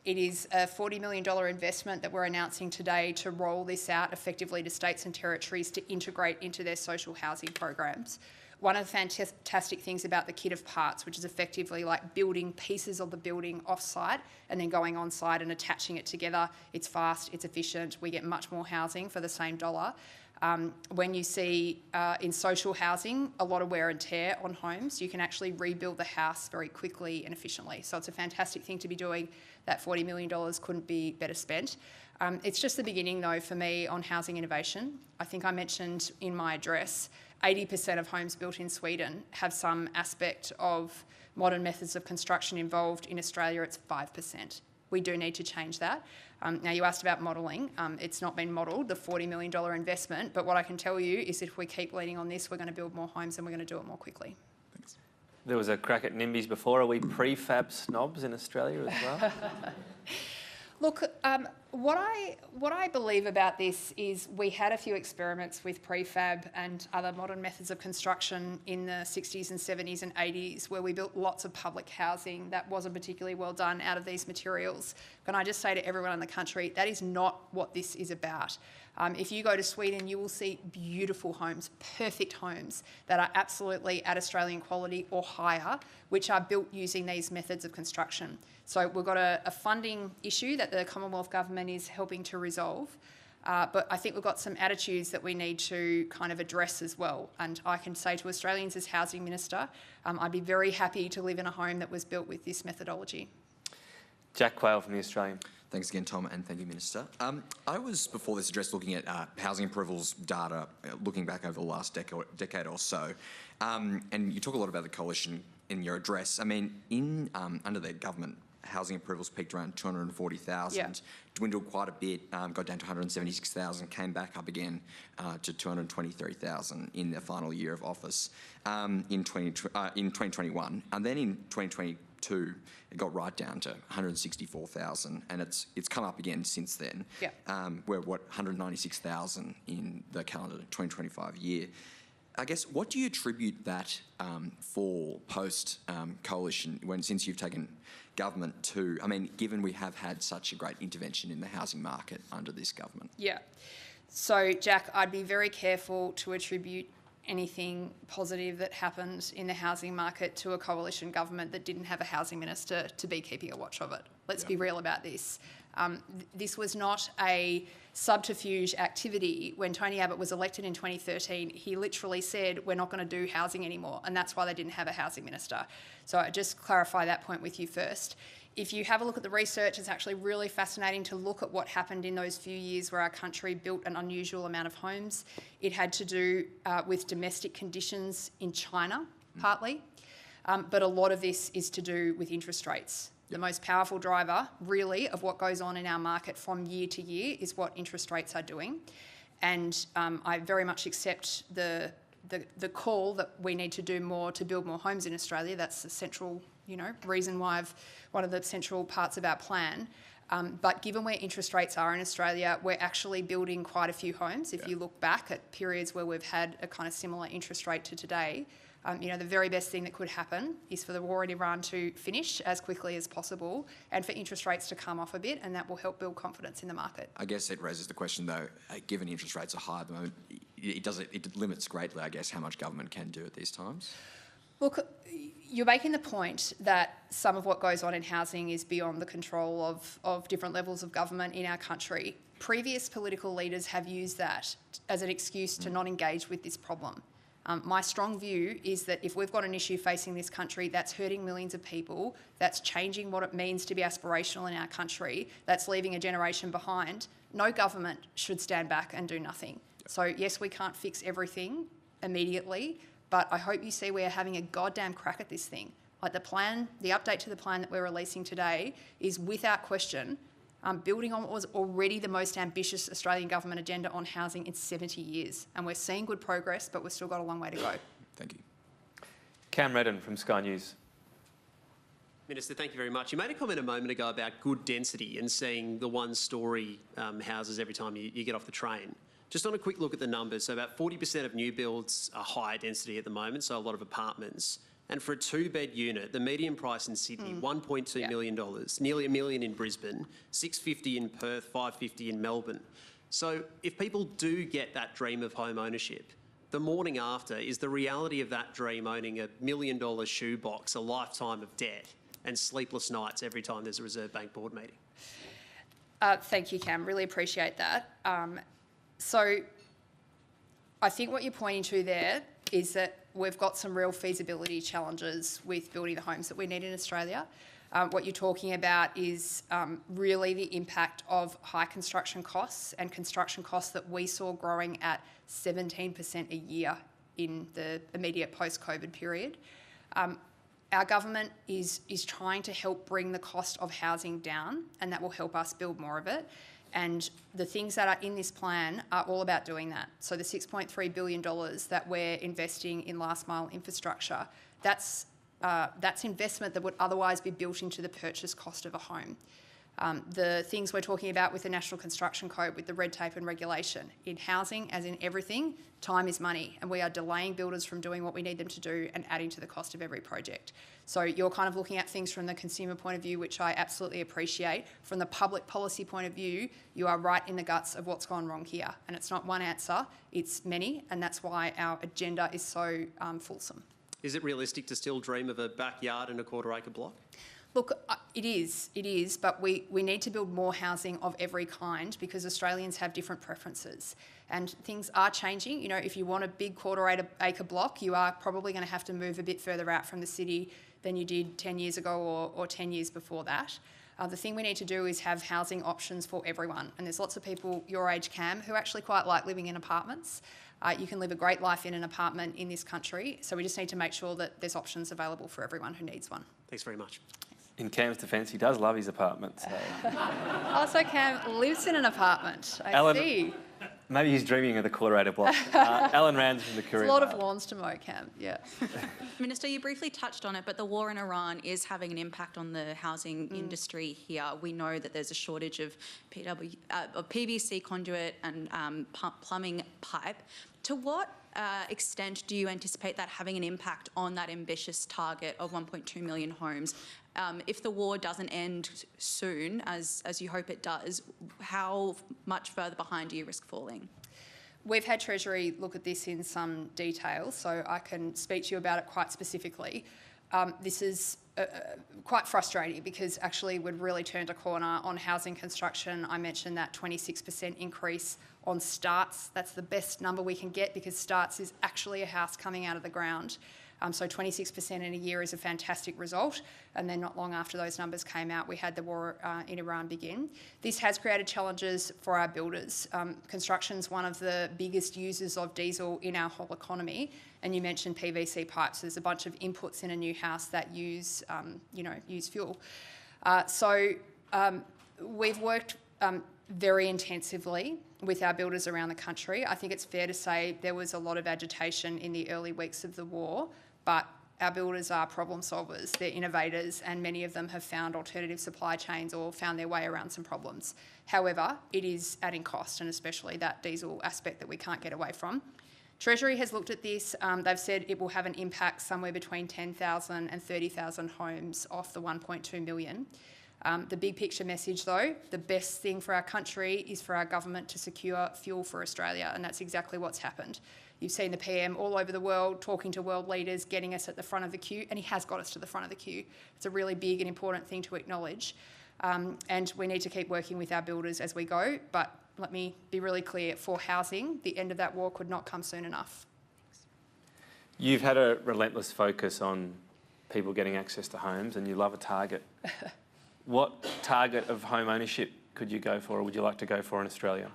It is a $40 million investment that we're announcing today to roll this out effectively to states and territories to integrate into their social housing programs. One of the fantastic things about the kit of parts, which is effectively like building pieces of the building off-site and then going on-site and attaching it together, it's fast, it's efficient, we get much more housing for the same dollar. When you see in social housing a lot of wear and tear on homes, you can actually rebuild the house very quickly and efficiently. So it's a fantastic thing to be doing. That $40 million couldn't be better spent. It's just the beginning, though, for me on housing innovation. I think I mentioned in my address 80% of homes built in Sweden have some aspect of modern methods of construction involved. In Australia, it's 5%. We do need to change that. Now, you asked about modelling. It's not been modelled, the $40 million investment, but what I can tell you is if we keep leaning on this, we're going to build more homes and we're going to do it more quickly. Thanks. There was a crack at NIMBYs before. Are we prefab snobs in Australia as well? Look, what I believe about this is we had a few experiments with prefab and other modern methods of construction in the 60s and 70s and 80s where we built lots of public housing that wasn't particularly well done out of these materials. Can I just say to everyone in the country, that is not what this is about. If you go to Sweden, you will see beautiful homes, perfect homes that are absolutely at Australian quality or higher, which are built using these methods of construction. So we've got a funding issue that the Commonwealth Government is helping to resolve, but I think we've got some attitudes that we need to kind of address as well. And I can say to Australians as Housing Minister, I'd be very happy to live in a home that was built with this methodology. Jack Quayle from The Australian. Thanks again, Tom, and thank you, Minister. I was, before this address, looking at housing approvals data, looking back over the last decade or so, and you talk a lot about the coalition in your address. I mean, under the government, housing approvals peaked around 240,000, dwindled quite a bit, got down to 176,000, came back up again to 223,000 in their final year of office in 2021. And then in 2022, it got right down to 164,000, and it's come up again since then. We're 196,000 in the calendar 2025 year. I guess, what do you attribute that fall post coalition since you've taken government to? I mean, given we have had such a great intervention in the housing market under this government. Yeah. So, Jack, I'd be very careful to attribute anything positive that happened in the housing market to a coalition government that didn't have a housing minister to be keeping a watch of it. Let's be real about this. This was not a subterfuge activity. When Tony Abbott was elected in 2013, he literally said, we're not going to do housing anymore, and that's why they didn't have a housing minister. So I just clarify that point with you first. If you have a look at the research, it's actually really fascinating to look at what happened in those few years where our country built an unusual amount of homes. It had to do with domestic conditions in China, partly, but a lot of this is to do with interest rates. The most powerful driver, really, of what goes on in our market from year to year is what interest rates are doing. And I very much accept the call that we need to do more to build more homes in Australia. That's the central, reason why one of the central parts of our plan. But given where interest rates are in Australia, we're actually building quite a few homes. If you look back at periods where we've had a kind of similar interest rate to today, the very best thing that could happen is for the war in Iran to finish as quickly as possible and for interest rates to come off a bit, and that will help build confidence in the market. I guess it raises the question, though, given interest rates are high at the moment, it limits greatly, I guess, how much government can do at these times. Look, you're making the point that some of what goes on in housing is beyond the control of different levels of government in our country. Previous political leaders have used that as an excuse to not engage with this problem. My strong view is that if we've got an issue facing this country that's hurting millions of people, that's changing what it means to be aspirational in our country, that's leaving a generation behind, no government should stand back and do nothing. So yes, we can't fix everything immediately, but I hope you see we are having a goddamn crack at this thing. Like the update to the plan that we're releasing today is without question building on what was already the most ambitious Australian government agenda on housing in 70 years. And we're seeing good progress, but we've still got a long way to go. Thank you. Cam Redden from Sky News. Minister, thank you very much. You made a comment a moment ago about good density and seeing the one-storey houses every time you get off the train. Just on a quick look at the numbers, so about 40% of new builds are higher density at the moment, so a lot of apartments. And for a two-bed unit, the median price in Sydney, $1.2 million, nearly $1 million in Brisbane, $650 in Perth, $550 in Melbourne. So if people do get that dream of home ownership, the morning after is the reality of that dream owning $1 million shoebox, a lifetime of debt, and sleepless nights every time there's a Reserve Bank board meeting. Thank you, Cam. Really appreciate that. So I think what you're pointing to there is that we've got some real feasibility challenges with building the homes that we need in Australia. What you're talking about is really the impact of high construction costs and construction costs that we saw growing at 17% a year in the immediate post-COVID period. Our government is trying to help bring the cost of housing down, and that will help us build more of it. And the things that are in this plan are all about doing that. So the $6.3 billion that we're investing in last mile infrastructure, that's investment that would otherwise be built into the purchase cost of a home. The things we're talking about with the National Construction Code, with the red tape and regulation. In housing, as in everything, time is money, and we are delaying builders from doing what we need them to do and adding to the cost of every project. So you're kind of looking at things from the consumer point of view, which I absolutely appreciate. From the public policy point of view, you are right in the guts of what's gone wrong here. And it's not one answer, it's many, and that's why our agenda is so fulsome. Is it realistic to still dream of a backyard and a quarter-acre block? Look, it is, but we need to build more housing of every kind because Australians have different preferences and things are changing. You know, if you want a big quarter-acre block, you are probably going to have to move a bit further out from the city than you did 10 years ago or 10 years before that. The thing we need to do is have housing options for everyone. And there's lots of people your age, Cam, who actually quite like living in apartments. You can live a great life in an apartment in this country. So we just need to make sure that there's options available for everyone who needs one. Thanks very much. In Cam's defence, he does love his apartment. So. Also, Cam lives in an apartment. I see. Maybe he's dreaming of the quarter-acre block. Alan Rand from the Courier. There's a lot of lawns to mow, Cam, yeah. Minister, you briefly touched on it, but the war in Iran is having an impact on the housing industry here. We know that there's a shortage of PVC conduit and plumbing pipe. To what extent do you anticipate that having an impact on that ambitious target of 1.2 million homes? If the war doesn't end soon, as you hope it does, how much further behind do you risk falling? We've had Treasury look at this in some detail, so I can speak to you about it quite specifically. This is quite frustrating because actually we'd really turned a corner on housing construction. I mentioned that 26% increase on starts. That's the best number we can get because starts is actually a house coming out of the ground. So 26% in a year is a fantastic result. And then not long after those numbers came out, we had the war in Iran begin. This has created challenges for our builders. Construction's one of the biggest users of diesel in our whole economy. And you mentioned PVC pipes. There's a bunch of inputs in a new house that use fuel. We've worked very intensively with our builders around the country. I think it's fair to say there was a lot of agitation in the early weeks of the war, but our builders are problem solvers, they're innovators, and many of them have found alternative supply chains or found their way around some problems. However, it is adding cost, and especially that diesel aspect that we can't get away from. Treasury has looked at this. They've said it will have an impact somewhere between 10,000 and 30,000 homes off the 1.2 million. The big picture message though, the best thing for our country is for our government to secure fuel for Australia, and that's exactly what's happened. You've seen the PM all over the world talking to world leaders, getting us at the front of the queue, and he has got us to the front of the queue. It's a really big and important thing to acknowledge. And we need to keep working with our builders as we go, but let me be really clear, for housing, the end of that war could not come soon enough. You've had a relentless focus on people getting access to homes, and you love a target. What target of home ownership could you go for, or would you like to go for in Australia?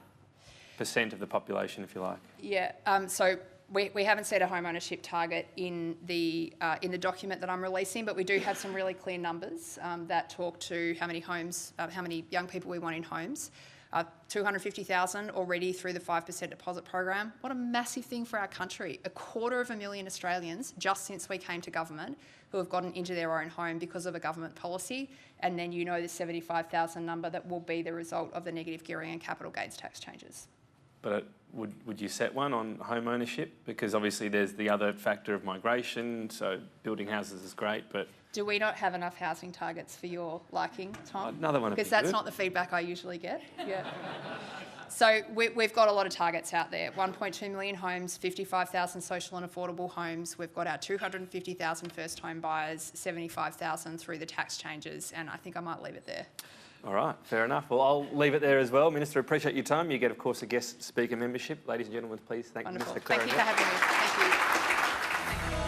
Percent of the population, if you like. Yeah, so we haven't set a home ownership target in the document that I'm releasing, but we do have some really clear numbers that talk to how many homes, how many young people we want in homes. 250,000 already through the 5% deposit program. What a massive thing for our country. 250,000 Australians just since we came to government who have gotten into their own home because of a government policy. And then you know the 75,000 number that will be the result of the negative gearing and capital gains tax changes. But would you set one on home ownership? Because obviously there's the other factor of migration, so building houses is great, but... Do we not have enough housing targets for your liking, Tom? Another one would be because that's good. not the feedback I usually get. Yeah. So we've got a lot of targets out there. 1.2 million homes, 55,000 social and affordable homes. We've got our 250,000 first home buyers, 75,000 through the tax changes, and I think I might leave it there. All right, fair enough. Well, I'll leave it there as well. Minister, appreciate your time. You get, of course, a guest speaker membership. Ladies and gentlemen, please thank Wonderful. Minister Clare. Thank you for having me. Thank you.